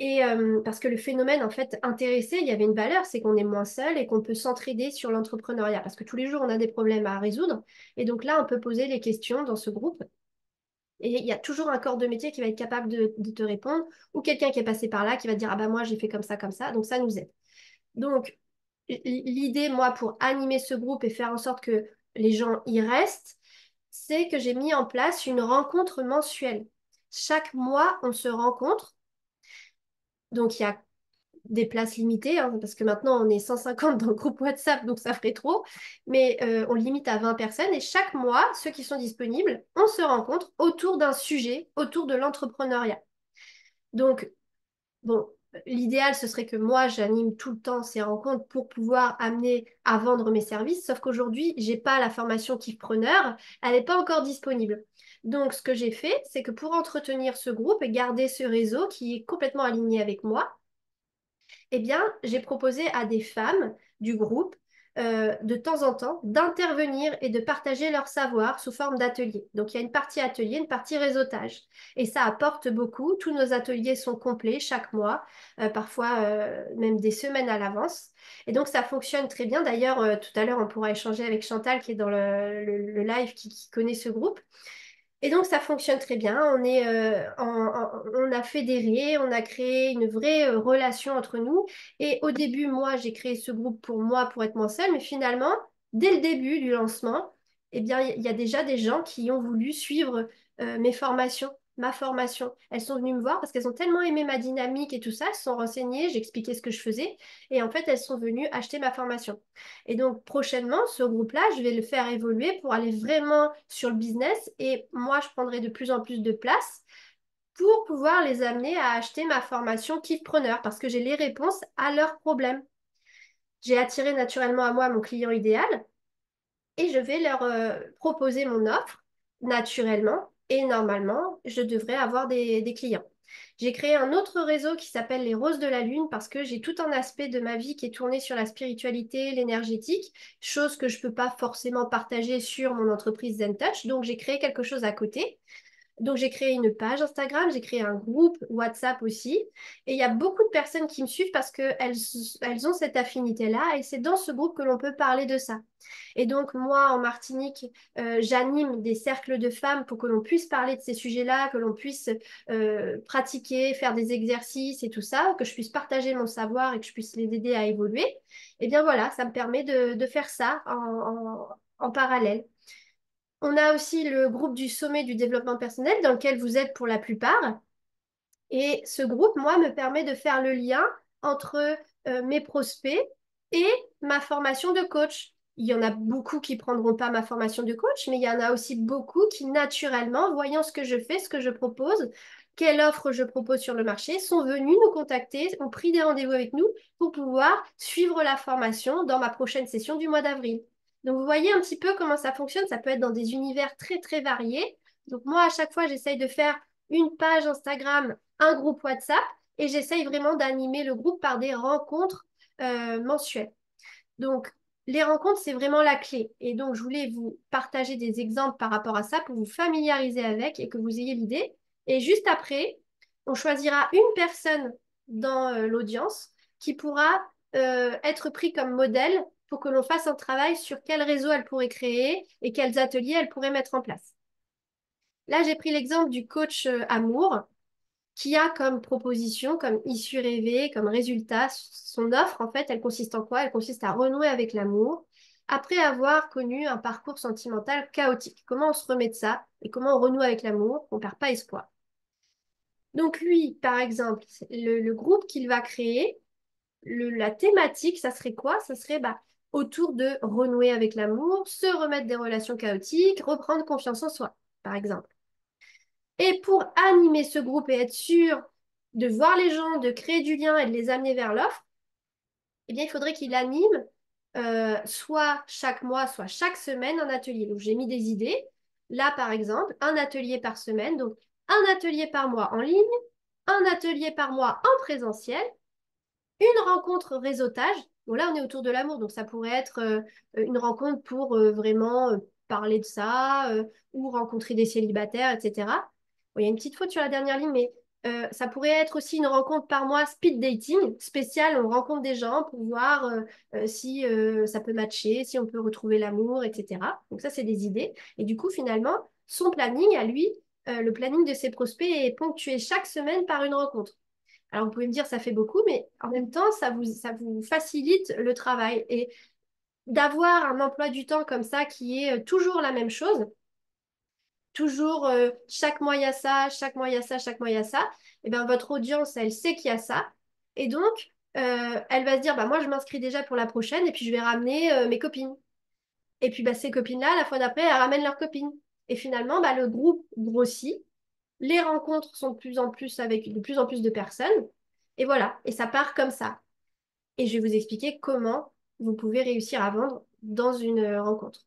Et parce que le phénomène, en fait, intéressé, il y avait une valeur, c'est qu'on est moins seul et qu'on peut s'entraider sur l'entrepreneuriat. Parce que tous les jours, on a des problèmes à résoudre. Et donc là, on peut poser les questions dans ce groupe. Et il y a toujours un corps de métier qui va être capable de te répondre, ou quelqu'un qui est passé par là qui va te dire, ah bah moi, j'ai fait comme ça, comme ça. Donc ça nous aide. Donc, l'idée, moi, pour animer ce groupe et faire en sorte que les gens y restent, c'est que j'ai mis en place une rencontre mensuelle. Chaque mois, on se rencontre. Donc, il y a des places limitées, hein, parce que maintenant, on est 150 dans le groupe WhatsApp, donc ça ferait trop. Mais on limite à 20 personnes. Et chaque mois, ceux qui sont disponibles, on se rencontre autour d'un sujet, autour de l'entrepreneuriat. Donc, bon, l'idéal, ce serait que moi, j'anime tout le temps ces rencontres pour pouvoir amener à vendre mes services. Sauf qu'aujourd'hui, j'ai pas la formation Kifpreneur, elle n'est pas encore disponible. Donc, ce que j'ai fait, c'est que pour entretenir ce groupe et garder ce réseau qui est complètement aligné avec moi, eh bien, j'ai proposé à des femmes du groupe de temps en temps d'intervenir et de partager leur savoir sous forme d'atelier. Donc, il y a une partie atelier, une partie réseautage. Et ça apporte beaucoup. Tous nos ateliers sont complets chaque mois, parfois même des semaines à l'avance. Et donc, ça fonctionne très bien. D'ailleurs, tout à l'heure, on pourra échanger avec Chantal qui est dans le live qui connaît ce groupe. Et donc, ça fonctionne très bien. On a fédéré, on a créé une vraie relation entre nous. Et au début, moi, j'ai créé ce groupe pour moi, pour être moi seule. Mais finalement, dès le début du lancement, eh bien, il y a déjà des gens qui ont voulu suivre mes formations, ma formation. Elles sont venues me voir parce qu'elles ont tellement aimé ma dynamique et tout ça. Elles se sont renseignées, j'expliquais ce que je faisais. Et en fait, elles sont venues acheter ma formation. Et donc, prochainement, ce groupe-là, je vais le faire évoluer pour aller vraiment sur le business. Et moi, je prendrai de plus en plus de place pour pouvoir les amener à acheter ma formation Kickpreneur parce que j'ai les réponses à leurs problèmes. J'ai attiré naturellement à moi mon client idéal et je vais leur proposer mon offre naturellement et normalement, je devrais avoir des clients. J'ai créé un autre réseau qui s'appelle les Roses de la Lune parce que j'ai tout un aspect de ma vie qui est tourné sur la spiritualité, l'énergétique, chose que je ne peux pas forcément partager sur mon entreprise ZenTouch. Donc, j'ai créé quelque chose à côté. Donc, j'ai créé une page Instagram, j'ai créé un groupe WhatsApp aussi. Et il y a beaucoup de personnes qui me suivent parce qu'elles ont cette affinité-là. Et c'est dans ce groupe que l'on peut parler de ça. Et donc, moi, en Martinique, j'anime des cercles de femmes pour que l'on puisse parler de ces sujets-là, que l'on puisse pratiquer, faire des exercices et tout ça, que je puisse partager mon savoir et que je puisse les aider à évoluer. Et bien voilà, ça me permet de faire ça en parallèle. On a aussi le groupe du sommet du développement personnel dans lequel vous êtes pour la plupart. Et ce groupe, moi, me permet de faire le lien entre mes prospects et ma formation de coach. Il y en a beaucoup qui prendront pas ma formation de coach, mais il y en a aussi beaucoup qui, naturellement, voyant ce que je fais, ce que je propose, quelle offre je propose sur le marché, sont venus nous contacter, ont pris des rendez-vous avec nous pour pouvoir suivre la formation dans ma prochaine session du mois d'avril. Donc, vous voyez un petit peu comment ça fonctionne. Ça peut être dans des univers très, très variés. Donc, moi, à chaque fois, j'essaye de faire une page Instagram, un groupe WhatsApp et j'essaye vraiment d'animer le groupe par des rencontres mensuelles. Donc, les rencontres, c'est vraiment la clé. Et donc, je voulais vous partager des exemples par rapport à ça pour vous familiariser avec et que vous ayez l'idée. Et juste après, on choisira une personne dans l'audience qui pourra être pris comme modèle pour que l'on fasse un travail sur quel réseau elle pourrait créer et quels ateliers elle pourrait mettre en place. Là, j'ai pris l'exemple du coach amour qui a comme proposition, comme issue rêvée, comme résultat, son offre, en fait, elle consiste en quoi? Elle consiste à renouer avec l'amour après avoir connu un parcours sentimental chaotique. Comment on se remet de ça et comment on renoue avec l'amour, on ne perd pas espoir. Donc lui, par exemple, le groupe qu'il va créer, la thématique, ça serait quoi? Ça serait autour de renouer avec l'amour, se remettre des relations chaotiques, reprendre confiance en soi, par exemple. Et pour animer ce groupe et être sûr de voir les gens, de créer du lien et de les amener vers l'offre, eh bien, il faudrait qu'il anime soit chaque mois, soit chaque semaine un atelier. Donc, j'ai mis des idées. Là, par exemple, un atelier par semaine. Donc, un atelier par mois en ligne, un atelier par mois en présentiel, une rencontre réseautage. Bon, là, on est autour de l'amour, donc ça pourrait être une rencontre pour vraiment parler de ça ou rencontrer des célibataires, etc. Bon, il y a une petite faute sur la dernière ligne, mais ça pourrait être aussi une rencontre par mois speed dating spécial. On rencontre des gens pour voir si ça peut matcher, si on peut retrouver l'amour, etc. Donc ça, c'est des idées. Et du coup, finalement, son planning à lui, le planning de ses prospects est ponctué chaque semaine par une rencontre. Alors, vous pouvez me dire, ça fait beaucoup, mais en même temps, ça vous facilite le travail. Et d'avoir un emploi du temps comme ça qui est toujours la même chose, toujours chaque mois il y a ça, chaque mois il y a ça, chaque mois il y a ça, et bien votre audience, elle sait qu'il y a ça. Et donc, elle va se dire, moi, je m'inscris déjà pour la prochaine et puis je vais ramener mes copines. Et puis, ces copines-là, la fois d'après, elles ramènent leurs copines. Et finalement, le groupe grossit. Les rencontres sont de plus en plus avec de plus en plus de personnes. Et voilà, et ça part comme ça. Et je vais vous expliquer comment vous pouvez réussir à vendre dans une rencontre.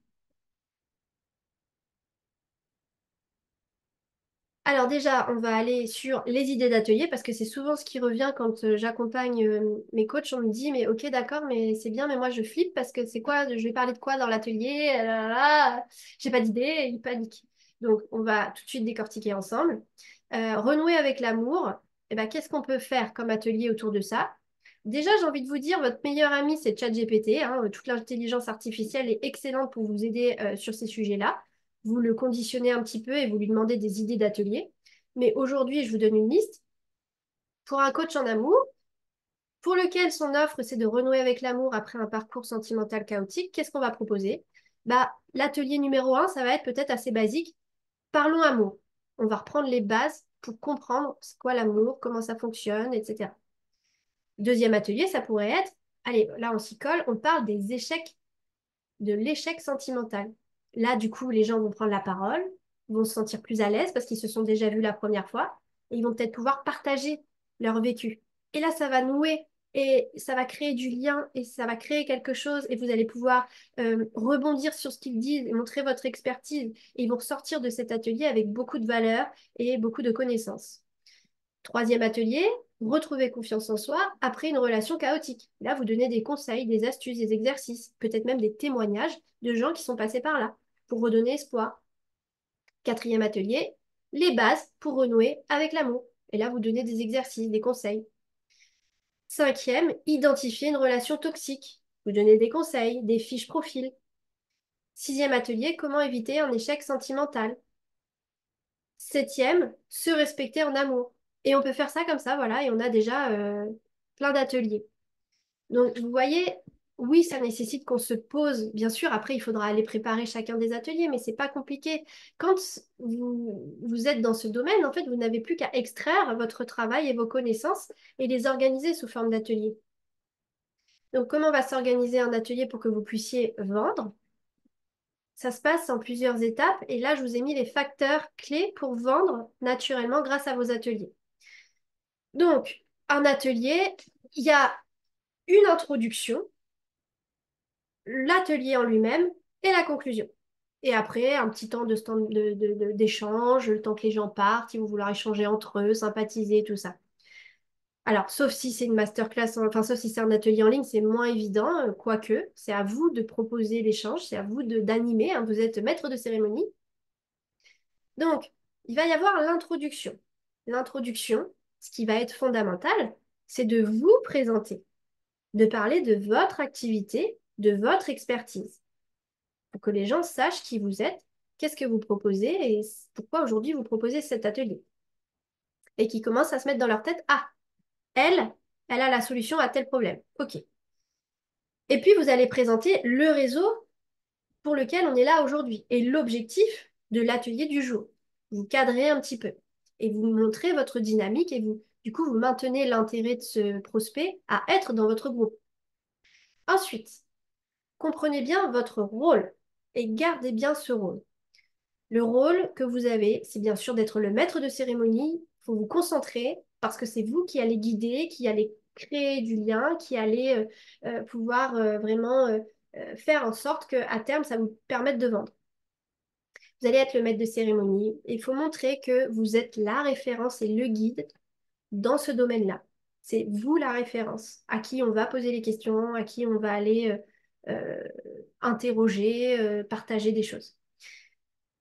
Alors déjà, on va aller sur les idées d'atelier parce que c'est souvent ce qui revient quand j'accompagne mes coachs. On me dit, mais ok, d'accord, mais c'est bien, mais moi je flippe parce que c'est quoi, je vais parler de quoi dans l'atelier? J'ai pas d'idée, ils paniquent. Donc, on va tout de suite décortiquer ensemble. Renouer avec l'amour, qu'est-ce qu'on peut faire comme atelier autour de ça? Déjà, j'ai envie de vous dire, votre meilleur ami, c'est ChatGPT, hein. Toute l'intelligence artificielle est excellente pour vous aider sur ces sujets-là. vous le conditionnez un petit peu et vous lui demandez des idées d'atelier. Mais aujourd'hui, je vous donne une liste. Pour un coach en amour, pour lequel son offre, c'est de renouer avec l'amour après un parcours sentimental chaotique, qu'est-ce qu'on va proposer? Bah, l'atelier numéro 1, ça va être peut-être assez basique. Parlons amour. On va reprendre les bases pour comprendre c'est quoi l'amour, comment ça fonctionne, etc. Deuxième atelier, ça pourrait être, allez, là on s'y colle, on parle des échecs, de l'échec sentimental. Là, du coup, les gens vont prendre la parole, vont se sentir plus à l'aise parce qu'ils se sont déjà vus la première fois et ils vont peut-être pouvoir partager leur vécu. Et là, ça va nouer et ça va créer du lien et ça va créer quelque chose et vous allez pouvoir rebondir sur ce qu'ils disent et montrer votre expertise. Et ils vont ressortir de cet atelier avec beaucoup de valeur et beaucoup de connaissances. Troisième atelier, retrouver confiance en soi après une relation chaotique. Là, vous donnez des conseils, des astuces, des exercices, peut-être même des témoignages de gens qui sont passés par là pour redonner espoir. Quatrième atelier, les bases pour renouer avec l'amour. Et là, vous donnez des exercices, des conseils. Cinquième, identifier une relation toxique. Vous donnez des conseils, des fiches profil. Sixième atelier, comment éviter un échec sentimental. Septième, se respecter en amour. Et on peut faire ça comme ça, voilà, et on a déjà plein d'ateliers. Donc, vous voyez, oui, ça nécessite qu'on se pose. Bien sûr, après, il faudra aller préparer chacun des ateliers, mais c'est pas compliqué. Quand vous êtes dans ce domaine, en fait, vous n'avez plus qu'à extraire votre travail et vos connaissances et les organiser sous forme d'atelier. Donc, comment va s'organiser un atelier pour que vous puissiez vendre? Ça se passe en plusieurs étapes et là, je vous ai mis les facteurs clés pour vendre naturellement grâce à vos ateliers. Donc, un atelier, il y a une introduction, l'atelier en lui-même et la conclusion. Et après, un petit temps d'échange, le temps que les gens partent, ils vont vouloir échanger entre eux, sympathiser, tout ça. Alors, sauf si c'est une masterclass, enfin, sauf si c'est un atelier en ligne, c'est moins évident, quoique, c'est à vous de proposer l'échange, c'est à vous d'animer, hein, vous êtes maître de cérémonie. Donc, il va y avoir l'introduction. L'introduction, ce qui va être fondamental, c'est de vous présenter, de parler de votre activité, de votre expertise, pour que les gens sachent qui vous êtes, qu'est-ce que vous proposez et pourquoi aujourd'hui vous proposez cet atelier. Et qui commencent à se mettre dans leur tête, ah, elle, elle a la solution à tel problème. OK. Et puis, vous allez présenter le réseau pour lequel on est là aujourd'hui et l'objectif de l'atelier du jour. Vous cadrez un petit peu et vous montrez votre dynamique et vous, du coup, vous maintenez l'intérêt de ce prospect à être dans votre groupe. Ensuite, comprenez bien votre rôle et gardez bien ce rôle. Le rôle que vous avez, c'est bien sûr d'être le maître de cérémonie. Il faut vous concentrer parce que c'est vous qui allez guider, qui allez créer du lien, qui allez pouvoir vraiment faire en sorte qu'à terme, ça vous permette de vendre. Vous allez être le maître de cérémonie. Il faut montrer que vous êtes la référence et le guide dans ce domaine-là. C'est vous la référence, à qui on va poser les questions, à qui on va aller interroger, partager des choses.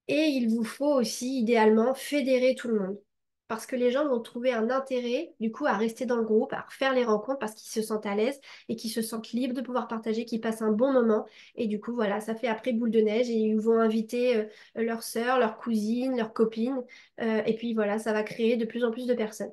Et il vous faut aussi, idéalement, fédérer tout le monde. Parce que les gens vont trouver un intérêt, du coup, à rester dans le groupe, à faire les rencontres parce qu'ils se sentent à l'aise et qu'ils se sentent libres de pouvoir partager, qu'ils passent un bon moment. Et du coup, voilà, ça fait après boule de neige et ils vont inviter leurs sœurs, leurs cousines, leurs copines. Et puis voilà, ça va créer de plus en plus de personnes.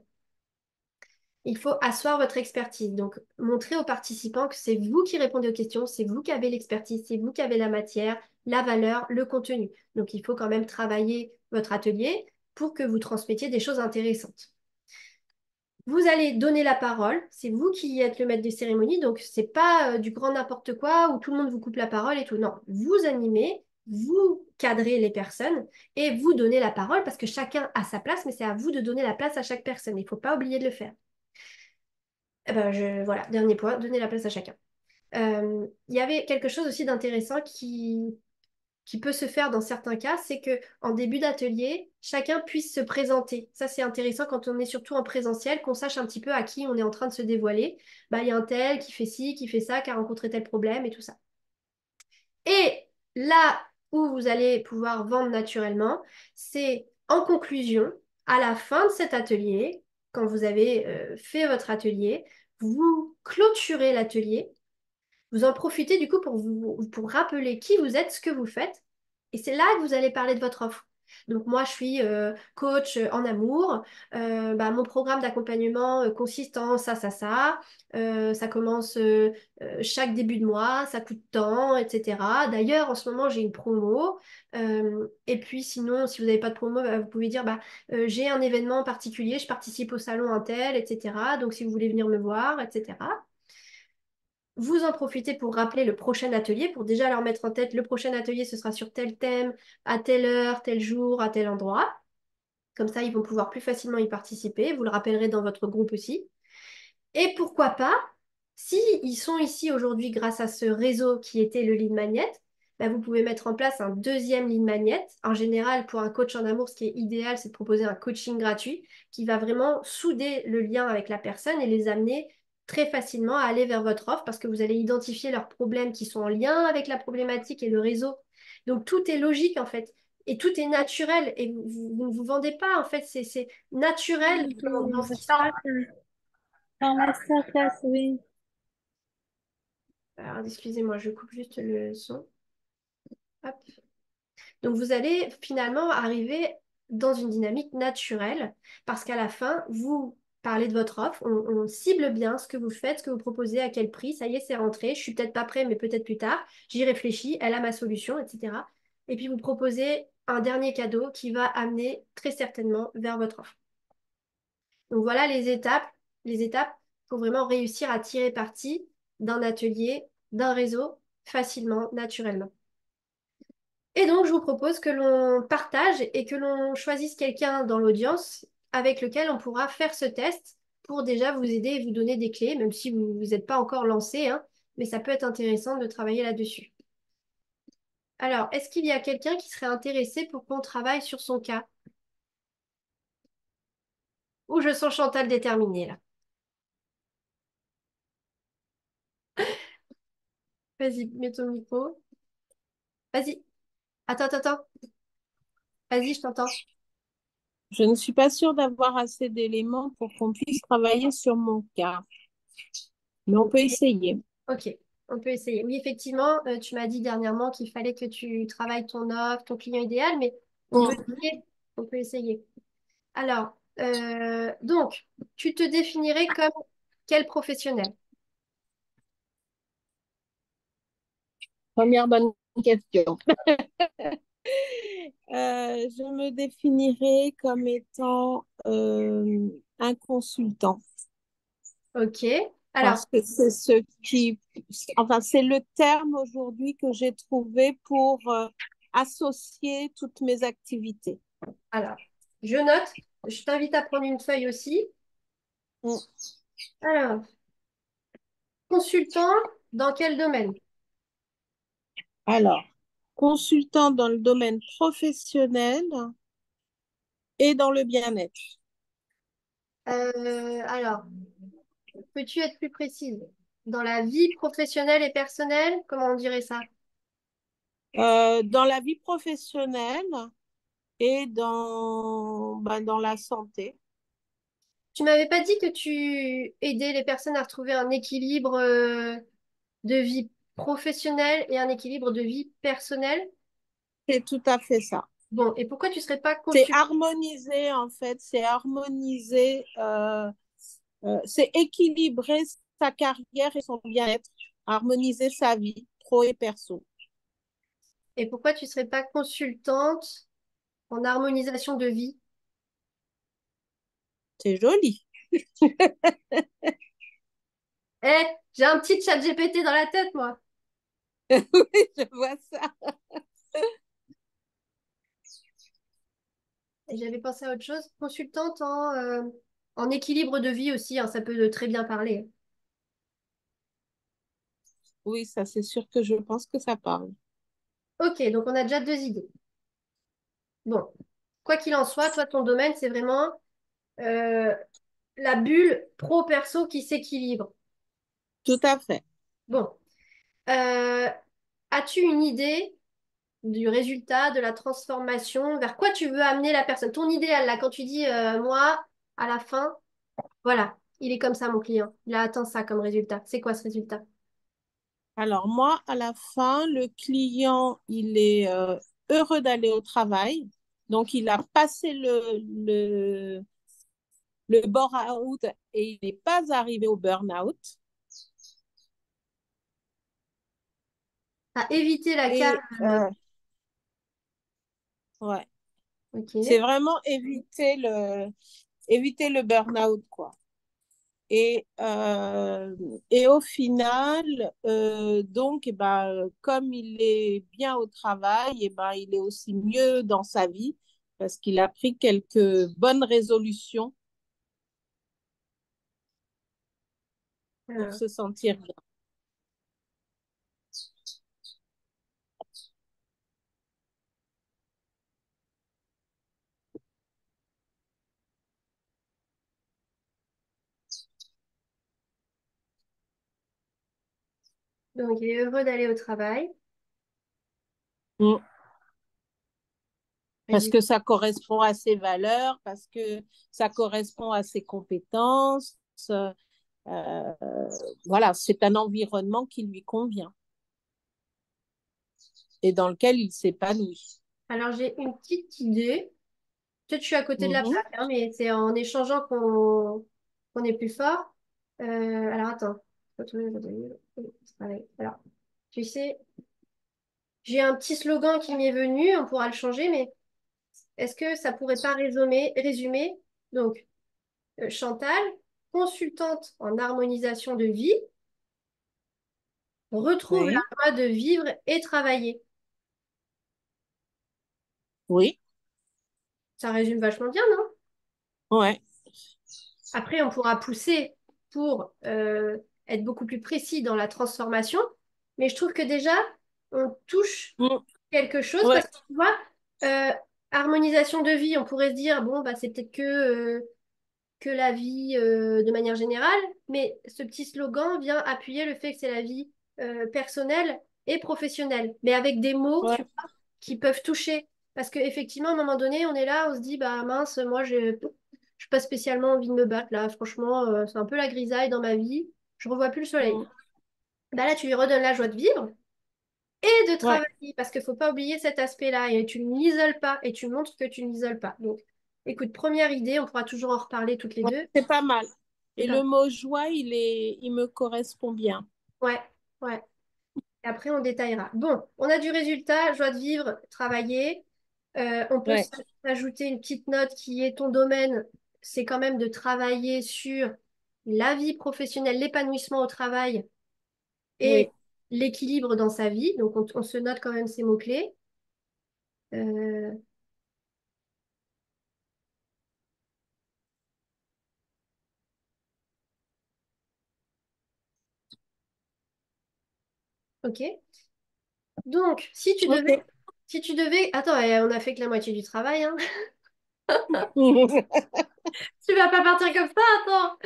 Il faut asseoir votre expertise. Donc, montrer aux participants que c'est vous qui répondez aux questions, c'est vous qui avez l'expertise, c'est vous qui avez la matière, la valeur, le contenu. Donc, il faut quand même travailler votre atelier pour que vous transmettiez des choses intéressantes. Vous allez donner la parole, c'est vous qui êtes le maître de cérémonie, donc c'est pas du grand n'importe quoi où tout le monde vous coupe la parole et tout. Non, vous animez, vous cadrez les personnes et vous donnez la parole parce que chacun a sa place, mais c'est à vous de donner la place à chaque personne. Il ne faut pas oublier de le faire. Eh ben, voilà, dernier point, donner la place à chacun. Il y avait quelque chose aussi d'intéressant qui peut se faire dans certains cas, c'est que en début d'atelier, chacun puisse se présenter. Ça, c'est intéressant quand on est surtout en présentiel, qu'on sache un petit peu à qui on est en train de se dévoiler. Bah, il y a un tel qui fait ci, qui fait ça, qui a rencontré tel problème et tout ça. Et là où vous allez pouvoir vendre naturellement, c'est en conclusion, à la fin de cet atelier, quand vous avez fait votre atelier, vous clôturez l'atelier. Vous en profitez du coup pour rappeler qui vous êtes, ce que vous faites, Et c'est là que vous allez parler de votre offre. Donc moi, je suis coach en amour. Bah, mon programme d'accompagnement consiste en ça, ça, ça. Ça commence chaque début de mois, ça coûte tant, etc. D'ailleurs, en ce moment, j'ai une promo. Et puis sinon, si vous n'avez pas de promo, bah, vous pouvez dire, bah, j'ai un événement particulier, je participe au salon Intel, etc. Donc si vous voulez venir me voir, etc. Vous en profitez pour rappeler le prochain atelier, pour déjà leur mettre en tête, le prochain atelier, ce sera sur tel thème, à telle heure, tel jour, à tel endroit. Comme ça, ils vont pouvoir plus facilement y participer. Vous le rappellerez dans votre groupe aussi. Et pourquoi pas, si ils sont ici aujourd'hui grâce à ce réseau qui était le lead magnet, bah, vous pouvez mettre en place un deuxième lead magnet. En général, pour un coach en amour, ce qui est idéal, c'est de proposer un coaching gratuit qui va vraiment souder le lien avec la personne et les amener très facilement à aller vers votre offre parce que vous allez identifier leurs problèmes qui sont en lien avec la problématique et le réseau. Donc tout est logique en fait. Et tout est naturel et vous ne vous vendez pas en fait, c'est naturel dans ce qui se passe. Dans la classe, oui. Alors, excusez-moi, je coupe juste le son. Hop. Donc, vous allez finalement arriver dans une dynamique naturelle parce qu'à la fin, vous parlez de votre offre, on cible bien ce que vous faites, ce que vous proposez, à quel prix. Ça y est, c'est rentré. Je suis peut-être pas prêt, mais peut-être plus tard. J'y réfléchis, elle a ma solution, etc. Et puis, vous proposez un dernier cadeau qui va amener très certainement vers votre offre. Donc, voilà les étapes pour vraiment réussir à tirer parti d'un atelier, d'un réseau facilement, naturellement. Et donc, je vous propose que l'on partage et que l'on choisisse quelqu'un dans l'audience avec lequel on pourra faire ce test pour déjà vous aider et vous donner des clés, même si vous n'êtes pas encore lancé, hein, mais ça peut être intéressant de travailler là-dessus. Alors, est-ce qu'il y a quelqu'un qui serait intéressé pour qu'on travaille sur son cas? Ou je sens Chantal déterminée là. Vas-y, mets ton micro. Vas-y. Attends. Vas-y, je t'entends. Je ne suis pas sûre d'avoir assez d'éléments pour qu'on puisse travailler sur mon cas, mais on peut essayer. Ok, on peut essayer. Oui, effectivement, tu m'as dit dernièrement qu'il fallait que tu travailles ton offre, ton client idéal, mais on peut Mm. essayer. On peut essayer. Alors, donc, tu te définirais comme quel professionnel? Première bonne question. Je me définirais comme étant un consultant Ok. Alors, parce que c'est ce qui, enfin, c'est le terme aujourd'hui que j'ai trouvé pour associer toutes mes activités. alors, je note. Je t'invite à prendre une feuille aussi. Mm. Alors, consultant dans quel domaine? Alors, consultant dans le domaine professionnel et dans le bien-être. Alors, peux-tu être plus précise? Dans la vie professionnelle et personnelle, comment on dirait ça? Dans la vie professionnelle et dans la santé. Tu m'avais pas dit que tu aidais les personnes à retrouver un équilibre de vie professionnelle et un équilibre de vie personnelle? C'est tout à fait ça. Bon, et pourquoi tu serais pas C'est consultant? harmoniser, en fait, c'est harmoniser, c'est équilibrer sa carrière et son bien-être, harmoniser sa vie, pro et perso. Et pourquoi tu serais pas consultante en harmonisation de vie? C'est joli. Eh, j'ai un petit chat GPT dans la tête, moi. Oui, je vois ça. Et j'avais pensé à autre chose. Consultante en équilibre de vie aussi, hein, ça peut très bien parler. Oui, ça, c'est sûr que je pense que ça parle. Ok, donc on a déjà deux idées. Bon, quoi qu'il en soit, toi, ton domaine, c'est vraiment euh, la bulle pro-perso qui s'équilibre. Tout à fait. Bon, Euh, as-tu une idée du résultat, de la transformation, vers quoi tu veux amener la personne? Ton idéal, là, quand tu dis moi, à la fin, voilà, il est comme ça, mon client. Il a atteint ça comme résultat. C'est quoi ce résultat? Alors moi, à la fin, le client, il est heureux d'aller au travail. Donc, il a passé le burn-out et il n'est pas arrivé au burn-out. À éviter la case. Et ouais, Ok. c'est vraiment éviter le burn-out, quoi. Et au final, donc, comme il est bien au travail, il est aussi mieux dans sa vie parce qu'il a pris quelques bonnes résolutions pour Alors, se sentir bien. donc, il est heureux d'aller au travail. Mm. Et Parce que ça correspond à ses valeurs, parce que ça correspond à ses compétences. Euh, voilà, c'est un environnement qui lui convient et dans lequel il s'épanouit. Alors, j'ai une petite idée. Peut-être que je suis à côté de la Mhm. plaque, hein, mais c'est en échangeant qu'on est plus fort. Alors, attends. Alors, tu sais, j'ai un petit slogan qui m'est venu, on pourra le changer, mais est-ce que ça pourrait pas résumer? Donc, Chantal, consultante en harmonisation de vie, retrouve la Oui, joie de vivre et travailler. oui, Ça résume vachement bien, non? ouais. Après, on pourra pousser pour être beaucoup plus précis dans la transformation, mais je trouve que déjà, on touche Mm. quelque chose parce Ouais, que tu vois, euh, harmonisation de vie, on pourrait se dire, bon, bah, c'est peut-être que la vie de manière générale, mais ce petit slogan vient appuyer le fait que c'est la vie personnelle et professionnelle, mais avec des mots, tu ouais. vois, qui peuvent toucher. Parce qu'effectivement, à un moment donné, on est là, on se dit, bah mince, moi, je pas spécialement envie de me battre là. Franchement, c'est un peu la grisaille dans ma vie. Je revois plus le soleil. Mm. Bah là, tu lui redonnes la joie de vivre et de Ouais. travailler, parce qu'il faut pas oublier cet aspect-là. Et tu ne l'isoles pas, et tu montres que tu ne l'isoles pas. Donc, écoute, première idée, on pourra toujours en reparler toutes les Ouais, deux. c'est pas mal. C'est Et pas le mot joie, il me correspond bien. Ouais, ouais. Et après, on détaillera. Bon, on a du résultat, joie de vivre, travailler. On peut Ouais, s'ajouter une petite note qui est ton domaine, c'est quand même de travailler sur la vie professionnelle, l'épanouissement au travail et oui. l'équilibre dans sa vie. Donc, on se note quand même ces mots-clés. Euh, ok. Donc, Ok. si tu devais, attends, on a fait que la moitié du travail, hein. Tu vas pas partir comme ça, attends.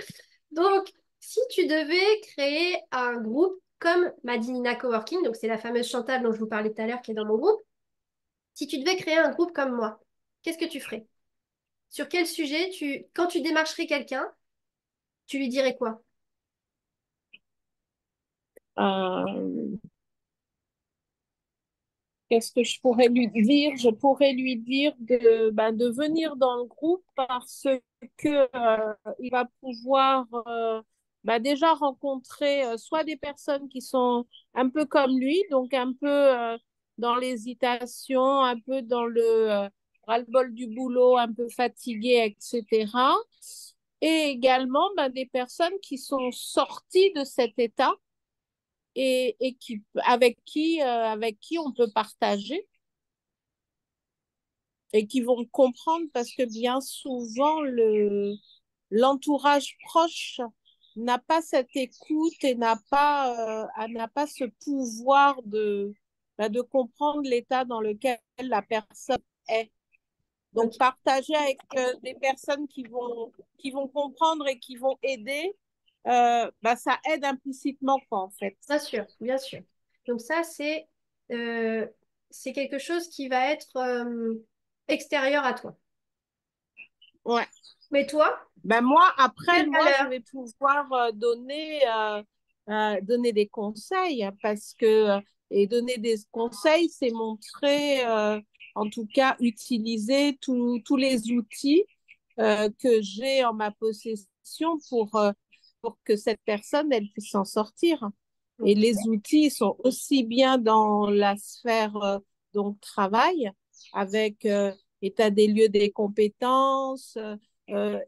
Donc, si tu devais créer un groupe comme Madinina Coworking, donc c'est la fameuse Chantal dont je vous parlais tout à l'heure qui est dans mon groupe, si tu devais créer un groupe comme moi, qu'est-ce que tu ferais? Sur quel sujet quand tu démarcherais quelqu'un, tu lui dirais quoi? Euh, Qu'est-ce que je pourrais lui dire? Je pourrais lui dire de venir dans le groupe parce que il va pouvoir déjà rencontrer soit des personnes qui sont un peu comme lui, donc un peu dans l'hésitation, un peu dans le ras-le-bol du boulot, un peu fatigué, etc. Et également des personnes qui sont sorties de cet état et avec qui on peut partager et qui vont comprendre parce que bien souvent, l'entourage proche n'a pas cette écoute et n'a pas ce pouvoir de comprendre l'état dans lequel la personne est. Ok, Donc, partager avec des personnes qui vont comprendre et qui vont aider, ça aide implicitement, quoi, en fait. bien sûr, bien sûr. Donc ça, euh, c'est quelque chose qui va être extérieur à toi. Ouais. Mais toi, Après, quelle moi, je valeur? vais pouvoir donner des conseils hein, parce que et donner des conseils, c'est montrer en tout cas utiliser tous les outils que j'ai en ma possession pour que cette personne, elle puisse s'en sortir. Et Ok. les outils sont aussi bien dans la sphère donc travail, avec état des lieux des compétences,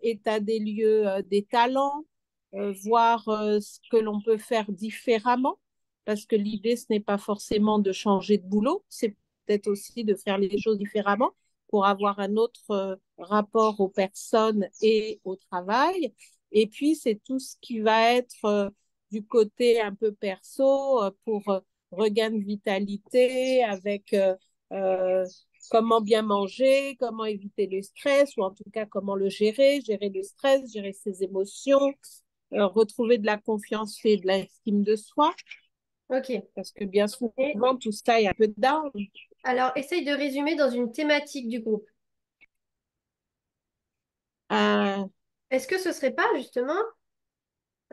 état des lieux des talents, voir ce que l'on peut faire différemment, parce que l'idée, ce n'est pas forcément de changer de boulot, c'est peut-être aussi de faire les choses différemment pour avoir un autre rapport aux personnes et au travail. Et puis, c'est tout ce qui va être du côté un peu perso pour regain de vitalité avec euh, comment bien manger, comment éviter le stress, ou en tout cas comment le gérer, gérer le stress, gérer ses émotions, retrouver de la confiance et de l'estime de soi, Ok. parce que bien Et souvent, tout ça est un peu down. alors, essaye de résumer dans une thématique du groupe. Euh, Est-ce que ce serait pas justement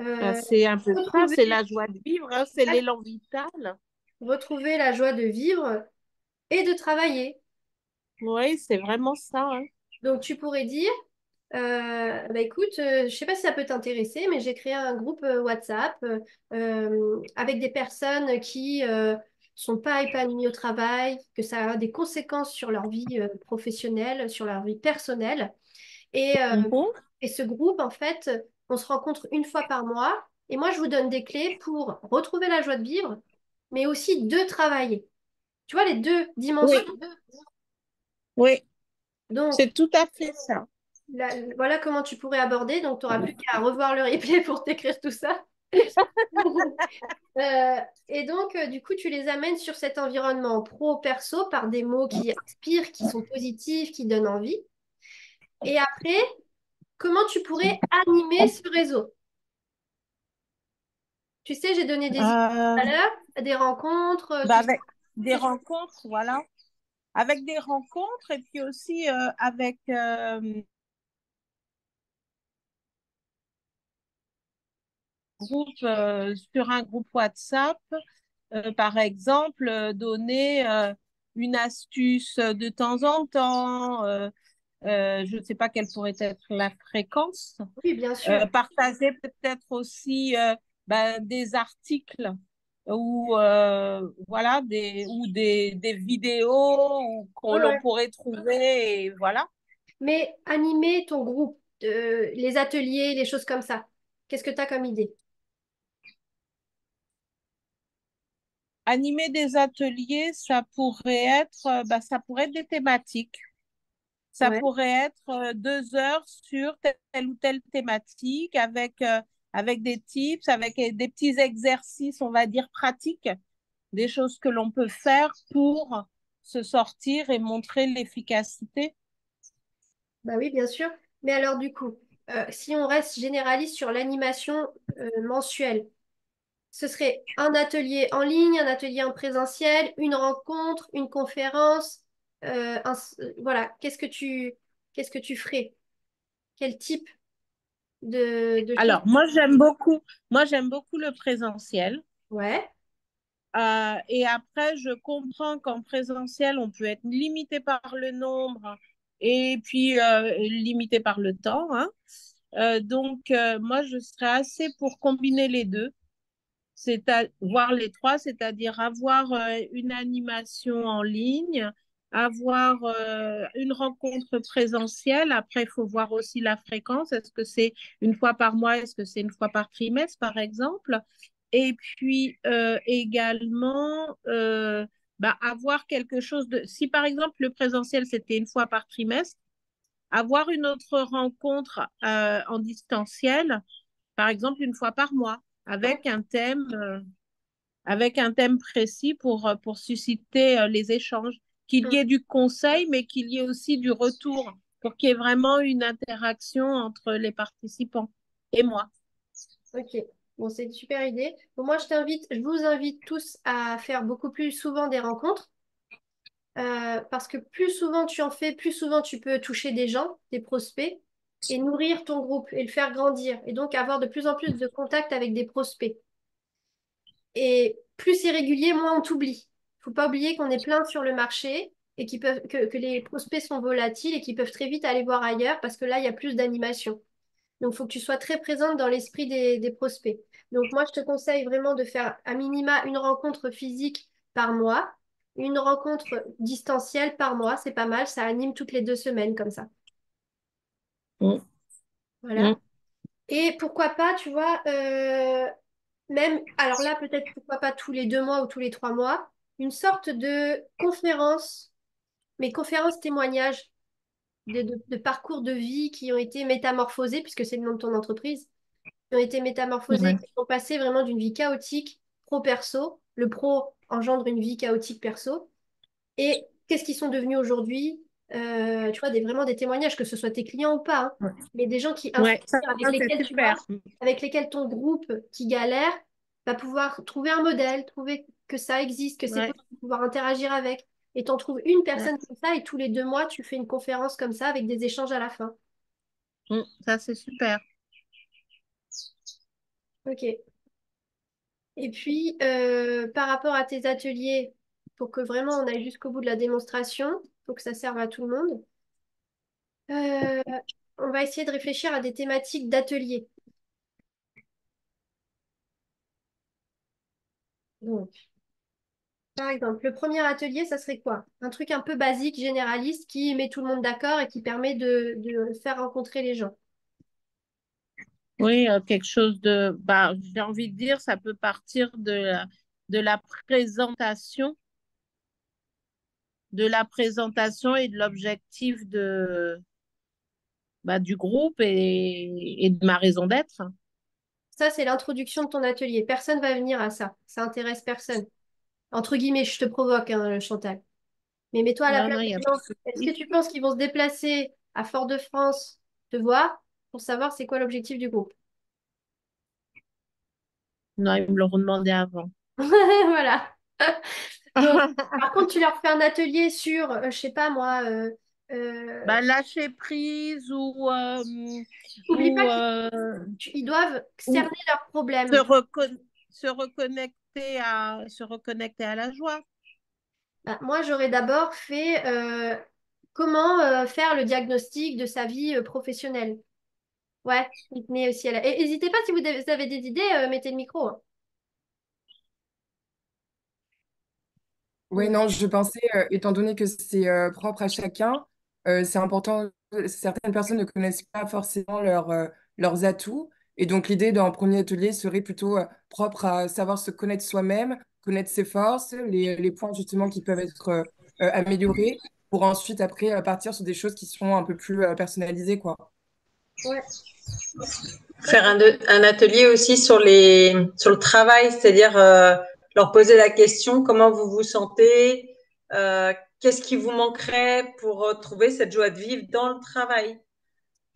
euh, c'est un peu ça, retrouver, c'est la joie de vivre, hein, c'est l'élan vital. retrouver la joie de vivre et de travailler? Oui, c'est vraiment ça, hein. Donc, tu pourrais dire, bah écoute, je sais pas si ça peut t'intéresser, mais j'ai créé un groupe WhatsApp avec des personnes qui sont pas épanouies au travail, que ça a des conséquences sur leur vie professionnelle, sur leur vie personnelle. Et, Mhm. et ce groupe, en fait, on se rencontre une fois par mois. Et moi, je vous donne des clés pour retrouver la joie de vivre, mais aussi de travailler. Tu vois, les deux Oui, dimensions. oui, Donc, c'est tout à fait ça. voilà comment tu pourrais aborder. Donc, tu n'auras plus qu'à revoir le replay pour t'écrire tout ça. Et donc, du coup, tu les amènes sur cet environnement pro-perso par des mots qui inspirent, qui sont positifs, qui donnent envie. Et après, comment tu pourrais animer ce réseau? Tu sais, j'ai donné des idées tout Euh, à l'heure, des rencontres, bah tout ça. avec des Qu'est-ce que- rencontres, voilà. Avec des rencontres et puis aussi avec sur un groupe WhatsApp, par exemple, donner une astuce de temps en temps. Je ne sais pas quelle pourrait être la fréquence. Oui, bien sûr. Partager peut-être aussi ben, des articles ou voilà des vidéos qu'on Ouais, l'on ouais. pourrait trouver et voilà. Mais animer ton groupe, les ateliers, les choses comme ça. Qu'est-ce que tu as comme idée? Animer des ateliers, ça pourrait être des thématiques. Ça Ouais. pourrait être 2 heures sur telle ou telle thématique avec des tips, avec des petits exercices, on va dire pratiques, des choses que l'on peut faire pour se sortir et montrer l'efficacité. Bah oui, bien sûr. Mais alors, du coup, si on reste généraliste sur l'animation mensuelle, ce serait un atelier en ligne, un atelier en présentiel, une rencontre, une conférence. Voilà, qu'est-ce que tu ferais? Quel type de choses? Alors, moi, j'aime beaucoup le présentiel. Ouais, Et après, je comprends qu'en présentiel, on peut être limité par le nombre et puis limité par le temps, hein. Donc, moi, je serais assez pour combiner les deux, voir les trois, c'est-à-dire avoir une animation en ligne, avoir une rencontre présentielle. Après, il faut voir aussi la fréquence. Est-ce que c'est une fois par mois? Est-ce que c'est une fois par trimestre, par exemple? Et puis également, bah, avoir quelque chose de... Si par exemple le présentiel, c'était une fois par trimestre, avoir une autre rencontre en distanciel, par exemple une fois par mois, avec un thème précis pour susciter les échanges, qu'il y ait du conseil, mais qu'il y ait aussi du retour, pour qu'il y ait vraiment une interaction entre les participants et moi. ok. Bon, c'est une super idée. Bon, moi, je vous invite tous à faire beaucoup plus souvent des rencontres. Parce que plus souvent tu en fais, plus souvent tu peux toucher des gens, des prospects, et nourrir ton groupe et le faire grandir, et donc avoir de plus en plus de contacts avec des prospects. Et plus c'est régulier, moins on t'oublie. Faut pas oublier qu'on est plein sur le marché et que les prospects sont volatiles et qui peuvent très vite aller voir ailleurs parce que là, il y a plus d'animation. Donc, il faut que tu sois très présente dans l'esprit des prospects. Donc, moi, je te conseille vraiment de faire à minima une rencontre physique par mois, une rencontre distancielle par mois. C'est pas mal, ça anime toutes les 2 semaines comme ça. Mm, Voilà. mm. Et pourquoi pas, tu vois, même, alors là, peut-être pourquoi pas tous les 2 mois ou tous les 3 mois, une sorte de conférence, mais conférence témoignage de parcours de vie qui ont été métamorphosés, puisque c'est le nom de ton entreprise, qui ont été métamorphosés, Ouais. qui sont passés vraiment d'une vie chaotique pro-perso. Le pro engendre une vie chaotique perso. Et qu'est-ce qu'ils sont devenus aujourd'hui? Tu vois, vraiment des témoignages, que ce soit tes clients ou pas, hein, Ouais, mais des gens qui ouais, inspirent, avec c'est lesquels tu vois, super. avec lesquels ton groupe qui galère va pouvoir trouver un modèle, trouver que ça existe, que c'est Ouais, possible, pouvoir interagir avec. Et t'en trouves une ouais. personne comme ça, et tous les 2 mois, tu fais une conférence comme ça avec des échanges à la fin. Ça, c'est super. Ok. Et puis, par rapport à tes ateliers, pour que vraiment on aille jusqu'au bout de la démonstration, pour que ça serve à tout le monde, euh, on va essayer de réfléchir à des thématiques d'atelier. Donc, par exemple, le premier atelier, ça serait quoi? Un truc un peu basique, généraliste, qui met tout le monde d'accord et qui permet de faire rencontrer les gens. Oui, quelque chose bah, j'ai envie de dire, ça peut partir de la présentation, et de l'objectif du groupe et de ma raison d'être. Ça, c'est l'introduction de ton atelier. Personne va venir à ça. Ça intéresse personne. Entre guillemets, je te provoque, hein, Chantal. Mais mets-toi à la Non, place non, il des n'y a pas gens. de Est-ce que souci. tu penses qu'ils vont se déplacer à Fort-de-France te voir pour savoir c'est quoi l'objectif du groupe? Non, ils me l'auront demandé avant. Voilà. Donc, par contre, tu leur fais un atelier sur, je sais pas moi, Bah, lâcher prise oublie pas ou, qu'ils doivent cerner ou leurs se, problèmes. recon- se reconnecter à la joie. Bah, moi, j'aurais d'abord fait comment faire le diagnostic de sa vie professionnelle. Ouais, mais aussi et n'hésitez pas si vous avez des idées, mettez le micro, hein. Oui, non, je pensais, étant donné que c'est propre à chacun, c'est important, certaines personnes ne connaissent pas forcément leurs atouts. Et donc, l'idée d'un premier atelier serait plutôt propre à savoir se connaître soi-même, connaître ses forces, les points justement qui peuvent être améliorés, pour ensuite, après, partir sur des choses qui sont un peu plus personnalisées, quoi. Ouais, Faire un atelier aussi sur sur le travail, c'est-à-dire leur poser la question comment vous vous sentez, qu'est-ce qui vous manquerait pour trouver cette joie de vivre dans le travail.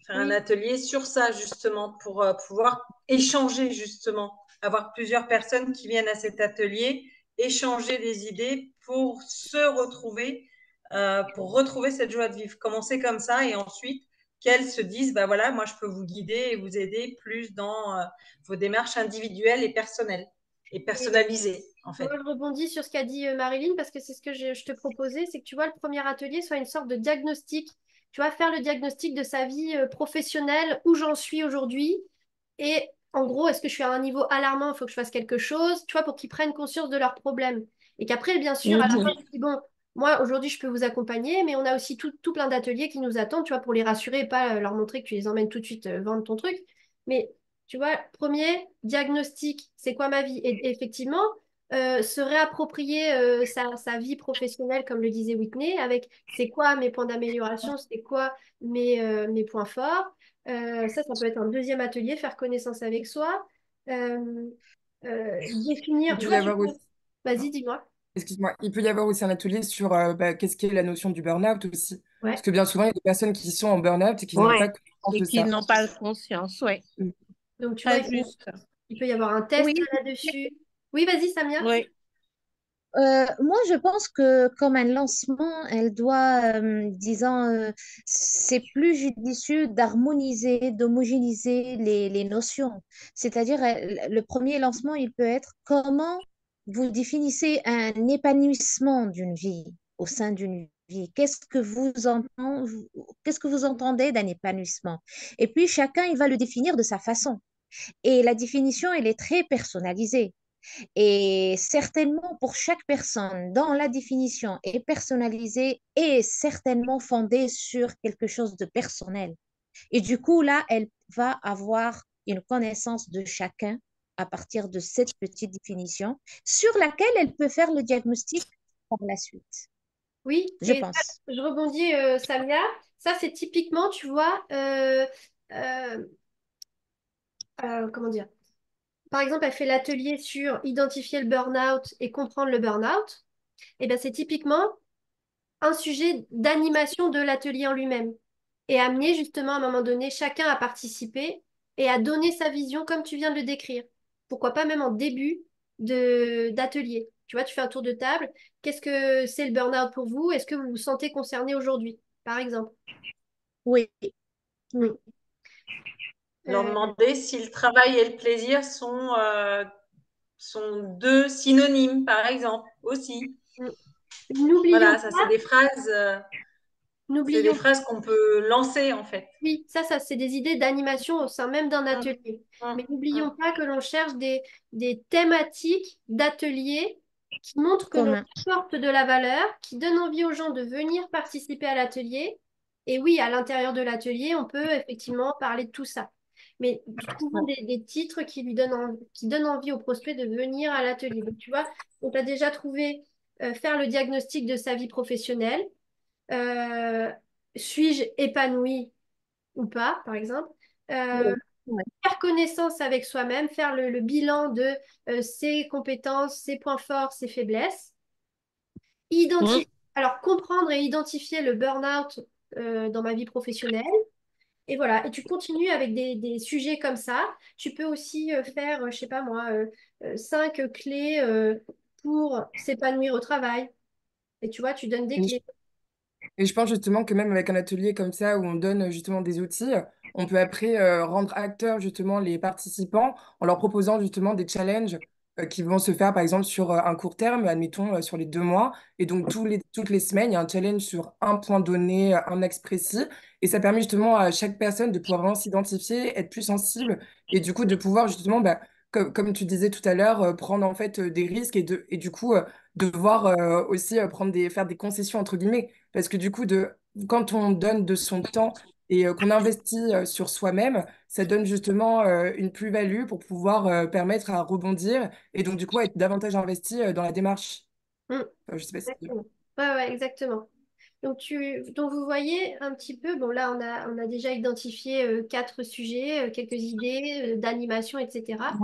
Faire un oui. atelier sur ça justement pour pouvoir échanger justement, avoir plusieurs personnes qui viennent à cet atelier, échanger des idées pour se retrouver, pour retrouver cette joie de vivre. Commencer comme ça et ensuite qu'elles se disent, bah voilà, moi je peux vous guider et vous aider plus dans vos démarches individuelles et personnelles et personnalisées en Moi, fait. je rebondis sur ce qu'a dit Marilyn parce que c'est ce que je te proposais, c'est que tu vois, le premier atelier soit une sorte de diagnostic. Tu vois, faire le diagnostic de sa vie professionnelle, où j'en suis aujourd'hui. Et en gros, est-ce que je suis à un niveau alarmant, il faut que je fasse quelque chose, tu vois, pour qu'ils prennent conscience de leurs problèmes. Et qu'après, bien sûr, à la fin, Mhm. tu dis, bon, moi, aujourd'hui, je peux vous accompagner, mais on a aussi tout plein d'ateliers qui nous attendent, tu vois, pour les rassurer et pas leur montrer que tu les emmènes tout de suite vendre ton truc. Mais, tu vois, premier, diagnostic, c'est quoi ma vie? Et effectivement, se réapproprier sa vie professionnelle, comme le disait Whitney, avec c'est quoi mes points d'amélioration, c'est quoi mes points forts. Ça peut être un deuxième atelier, faire connaissance avec soi. Euh, Il définir, tu peut y vois, tu avoir peux... aussi, Vas-y, dis-moi. excuse-moi, il peut y avoir aussi un atelier sur qu'est-ce qu'est la notion du burn-out aussi. Parce Ouais. que bien souvent, il y a des personnes qui sont en burn-out et qui n'ont Ouais. pas conscience Et de qui ça. n'ont pas conscience, ouais. Donc, tu vois, Très juste. il peut y avoir un test Oui, là-dessus. Oui, vas-y, Samia. oui. Moi, je pense que comme un lancement, elle doit, disons, c'est plus judicieux d'harmoniser, d'homogénéiser les notions. C'est-à-dire, le premier lancement, il peut être comment vous définissez un épanouissement d'une vie au sein d'une vie? Qu'est-ce que vous entendez d'un épanouissement? Et puis, chacun, il va le définir de sa façon. Et la définition, elle est très personnalisée. Et certainement, pour chaque personne, dont la définition est personnalisée et certainement fondée sur quelque chose de personnel. Et du coup, là, elle va avoir une connaissance de chacun à partir de cette petite définition sur laquelle elle peut faire le diagnostic par la suite, Oui, je et ça, pense. je rebondis, Samia. Ça, c'est typiquement, tu vois, euh, comment dire? Par exemple, elle fait l'atelier sur identifier le burn-out et comprendre le burn-out. Et bien, c'est typiquement un sujet d'animation de l'atelier en lui-même. Et amener justement à un moment donné chacun à participer et à donner sa vision comme tu viens de le décrire. Pourquoi pas même en début d'atelier. Tu vois, tu fais un tour de table. Qu'est-ce que c'est le burn-out pour vous? Est-ce que vous vous sentez concerné aujourd'hui, par exemple? Oui, oui. Mm. Leur Euh, demander si le travail et le plaisir sont deux synonymes, par exemple, aussi. mm. N'oublions Voilà, ça, pas, c'est des n'oublions phrases qu'on peut lancer, en fait. Oui, ça, c'est des idées d'animation au sein même d'un Hum, atelier. Mais n'oublions hum. pas que l'on cherche des thématiques d'atelier qui montrent que l'on Commun. apporte de la valeur, qui donnent envie aux gens de venir participer à l'atelier. Et oui, à l'intérieur de l'atelier, on peut effectivement parler de tout ça. Mais trouvons des titres qui donnent envie aux prospects de venir à l'atelier. Donc, tu vois, on t'a déjà trouvé faire le diagnostic de sa vie professionnelle. Euh, suis-je épanoui ou pas, par exemple. Euh, Oui, oui. faire connaissance avec soi-même, faire le bilan de ses compétences, ses points forts, ses faiblesses. Mm. Identifier, alors comprendre et identifier le burn-out dans ma vie professionnelle. Et voilà, et tu continues avec des sujets comme ça. Tu peux aussi faire, je sais pas moi, 5 clés pour s'épanouir au travail. Et tu vois, tu donnes des clés. Et je pense justement que même avec un atelier comme ça où on donne justement des outils, on peut après rendre acteurs justement les participants en leur proposant justement des challenges qui vont se faire par exemple sur un court terme, admettons sur les 2 mois. Et donc toutes les semaines, il y a un challenge sur un point donné, un axe précis. Et ça permet justement à chaque personne de pouvoir vraiment s'identifier, être plus sensible et du coup de pouvoir justement, bah, comme tu disais tout à l'heure, prendre en fait des risques et du coup devoir aussi faire des concessions entre guillemets. Parce que du coup, quand on donne de son temps et qu'on investit sur soi-même, ça donne justement une plus-value pour pouvoir permettre à rebondir et donc du coup être davantage investi dans la démarche. Mm, Je sais pas si c'est dur. exactement. Ouais, ouais, exactement. Donc vous voyez un petit peu, bon là on a déjà identifié 4 sujets, quelques idées d'animation, etc.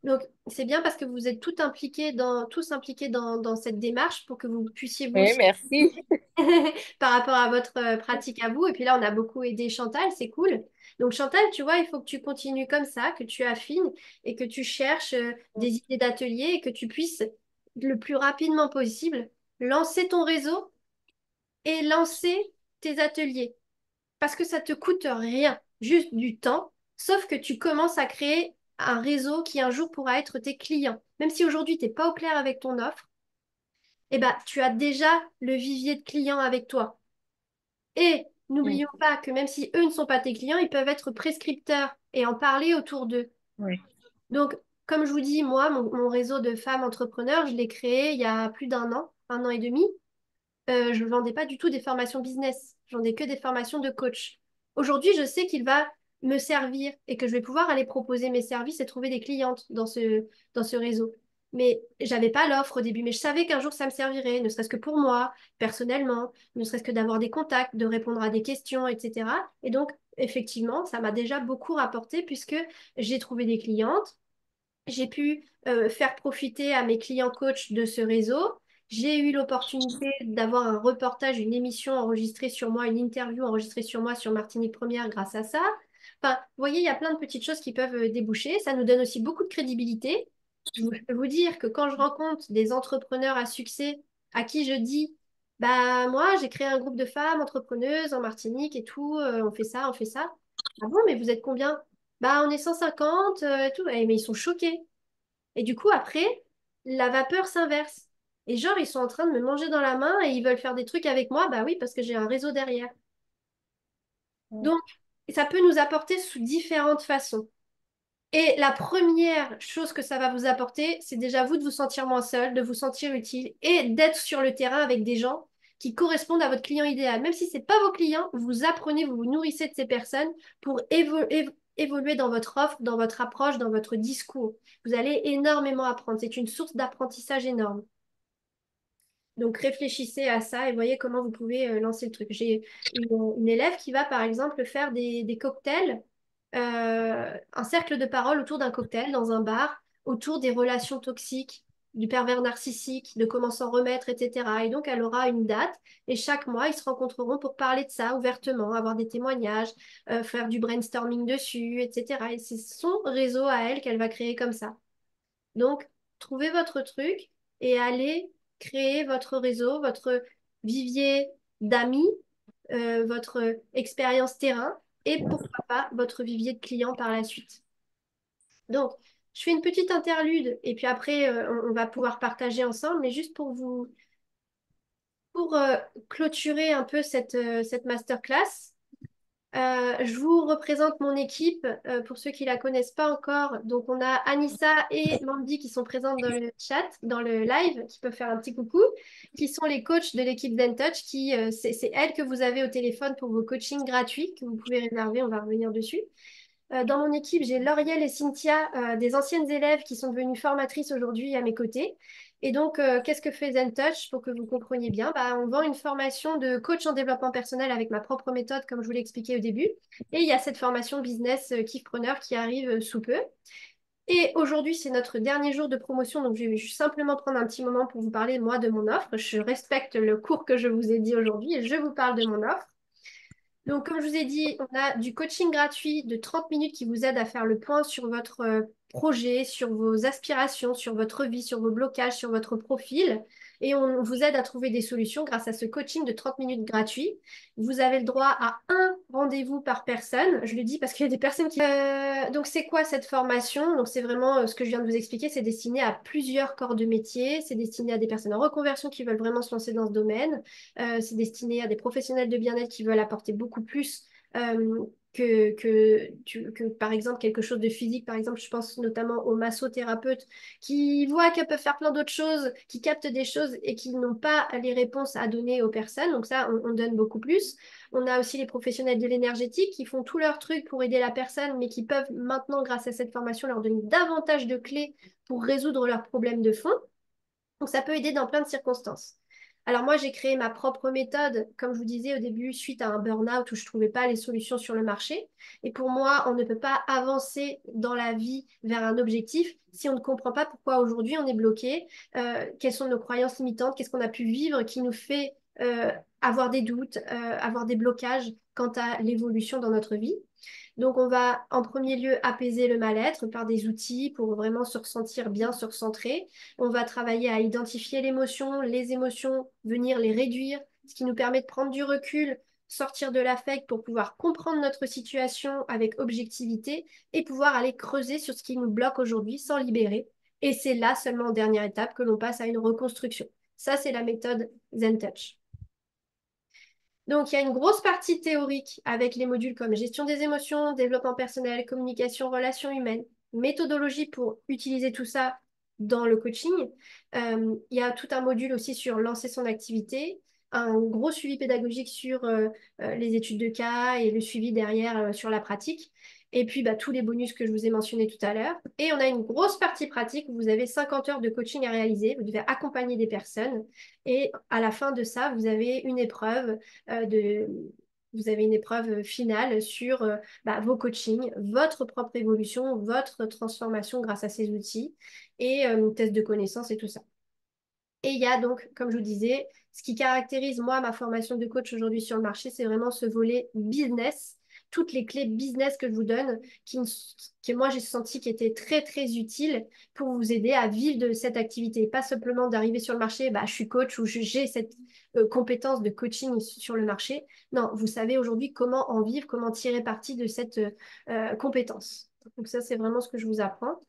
Donc c'est bien parce que vous êtes tous impliqués dans cette démarche pour que vous puissiez vous Oui, aussi merci. par rapport à votre pratique à vous. Et puis là on a beaucoup aidé Chantal, c'est cool. Donc Chantal, tu vois, il faut que tu continues comme ça, que tu affines et que tu cherches des idées d'atelier et que tu puisses le plus rapidement possible lancer ton réseau et lancer tes ateliers. Parce que ça te coûte rien, juste du temps, sauf que tu commences à créer un réseau qui un jour pourra être tes clients. Même si aujourd'hui, tu n'es pas au clair avec ton offre, eh ben, tu as déjà le vivier de clients avec toi. Et Mm. n'oublions pas que même si eux ne sont pas tes clients, ils peuvent être prescripteurs et en parler autour d'eux. Oui. Donc, comme je vous dis, moi, mon réseau de femmes entrepreneurs, je l'ai créé il y a plus un an et demi. Je ne vendais pas du tout des formations business. Je vendais que des formations de coach. Aujourd'hui, je sais qu'il va me servir et que je vais pouvoir aller proposer mes services et trouver des clientes dans ce réseau. Mais j'avais pas l'offre au début, mais je savais qu'un jour ça me servirait, ne serait-ce que pour moi, personnellement, ne serait-ce que d'avoir des contacts, de répondre à des questions, etc. Et donc, effectivement, ça m'a déjà beaucoup rapporté puisque j'ai trouvé des clientes, j'ai pu faire profiter à mes clients coachs de ce réseau. J'ai eu l'opportunité d'avoir un reportage, une émission enregistrée sur moi, une interview enregistrée sur moi sur Martinique Première grâce à ça. Enfin, vous voyez, il y a plein de petites choses qui peuvent déboucher. Ça nous donne aussi beaucoup de crédibilité. Je peux vous dire que quand je rencontre des entrepreneurs à succès à qui je dis, bah moi, j'ai créé un groupe de femmes entrepreneuses en Martinique et tout, on fait ça, on fait ça. Ah bon, mais vous êtes combien? Bah, on est 150, et tout. Mais ils sont choqués. Et du coup, après, la vapeur s'inverse. Et genre, ils sont en train de me manger dans la main et ils veulent faire des trucs avec moi. Bah oui, parce que j'ai un réseau derrière. Donc, ça peut nous apporter sous différentes façons. Et la première chose que ça va vous apporter, c'est déjà vous de vous sentir moins seul, de vous sentir utile et d'être sur le terrain avec des gens qui correspondent à votre client idéal. Même si ce n'est pas vos clients, vous apprenez, vous vous nourrissez de ces personnes pour évoluer dans votre offre, dans votre approche, dans votre discours. Vous allez énormément apprendre. C'est une source d'apprentissage énorme. Donc réfléchissez à ça et voyez comment vous pouvez lancer le truc. J'ai une élève qui va par exemple faire des cocktails, un cercle de parole autour d'un cocktail dans un bar, autour des relations toxiques, du pervers narcissique, de comment s'en remettre, etc. Et donc elle aura une date et chaque mois ils se rencontreront pour parler de ça ouvertement, avoir des témoignages, faire du brainstorming dessus, etc. Et c'est son réseau à elle qu'elle va créer comme ça. Donc, trouvez votre truc et allez créer votre réseau, votre vivier d'amis, votre expérience terrain et pourquoi pas votre vivier de clients par la suite. Donc, je fais une petite interlude et puis après, on va pouvoir partager ensemble, mais juste pour clôturer un peu cette masterclass. Je vous représente mon équipe pour ceux qui ne la connaissent pas encore. Donc, on a Anissa et Mandy qui sont présentes dans le chat, dans le live, qui peuvent faire un petit coucou, qui sont les coachs de l'équipe ZenTouch. C'est elles que vous avez au téléphone pour vos coachings gratuits que vous pouvez réserver. On va revenir dessus. Dans mon équipe, j'ai Lauriel et Cynthia, des anciennes élèves qui sont devenues formatrices aujourd'hui à mes côtés. Et donc, qu'est-ce que fait ZenTouch pour que vous compreniez bien? Bah, on vend une formation de coach en développement personnel avec ma propre méthode, comme je vous l'ai expliqué au début. Et il y a cette formation business Kickpreneur qui arrive sous peu. Et aujourd'hui, c'est notre dernier jour de promotion, donc je vais juste simplement prendre un petit moment pour vous parler, moi, de mon offre. Je respecte le cours que je vous ai dit aujourd'hui et je vous parle de mon offre. Donc, comme je vous ai dit, on a du coaching gratuit de 30 minutes qui vous aide à faire le point sur votre projet, sur vos aspirations, sur votre vie, sur vos blocages, sur votre profil. Et on vous aide à trouver des solutions grâce à ce coaching de 30 minutes gratuit. Vous avez le droit à un rendez-vous par personne. Je le dis parce qu'il y a des personnes qui... donc, c'est quoi cette formation? Donc, c'est vraiment ce que je viens de vous expliquer. C'est destiné à plusieurs corps de métier. C'est destiné à des personnes en reconversion qui veulent vraiment se lancer dans ce domaine. C'est destiné à des professionnels de bien-être qui veulent apporter beaucoup plus que, par exemple, quelque chose de physique. Par exemple, je pense notamment aux massothérapeutes qui voient qu'elles peuvent faire plein d'autres choses, qui captent des choses et qui n'ont pas les réponses à donner aux personnes. Donc ça, on donne beaucoup plus. On a aussi les professionnels de l'énergétique qui font tous leurs trucs pour aider la personne, mais qui peuvent maintenant, grâce à cette formation, leur donner davantage de clés pour résoudre leurs problèmes de fond. Donc ça peut aider dans plein de circonstances. Alors moi, j'ai créé ma propre méthode, comme je vous disais au début, suite à un burn-out où je ne trouvais pas les solutions sur le marché. Et pour moi, on ne peut pas avancer dans la vie vers un objectif si on ne comprend pas pourquoi aujourd'hui on est bloqué, quelles sont nos croyances limitantes, qu'est-ce qu'on a pu vivre qui nous fait avoir des doutes, avoir des blocages quant à l'évolution dans notre vie. Donc, on va en premier lieu apaiser le mal-être par des outils pour vraiment se ressentir bien, se recentrer. On va travailler à identifier l'émotion, les émotions, venir les réduire, ce qui nous permet de prendre du recul, sortir de l'affect pour pouvoir comprendre notre situation avec objectivité et pouvoir aller creuser sur ce qui nous bloque aujourd'hui sans libérer. Et c'est là seulement en dernière étape que l'on passe à une reconstruction. Ça, c'est la méthode ZenTouch. Donc, il y a une grosse partie théorique avec les modules comme gestion des émotions, développement personnel, communication, relations humaines, méthodologie pour utiliser tout ça dans le coaching. Il y a tout un module aussi sur lancer son activité, un gros suivi pédagogique sur les études de cas et le suivi derrière sur la pratique. Et puis, bah, tous les bonus que je vous ai mentionnés tout à l'heure. Et on a une grosse partie pratique où vous avez 50 heures de coaching à réaliser. Vous devez accompagner des personnes. Et à la fin de ça, vous avez une épreuve vous avez une épreuve finale sur vos coachings, votre propre évolution, votre transformation grâce à ces outils et test de connaissances et tout ça. Et il y a donc, comme je vous disais, ce qui caractérise moi ma formation de coach aujourd'hui sur le marché, c'est vraiment ce volet business, toutes les clés business que je vous donne, que moi j'ai senti qui étaient très très utiles pour vous aider à vivre de cette activité. Pas simplement d'arriver sur le marché, je suis coach ou j'ai cette compétence de coaching sur le marché. Non, vous savez aujourd'hui comment en vivre, comment tirer parti de cette compétence. Donc ça, c'est vraiment ce que je vous apprends.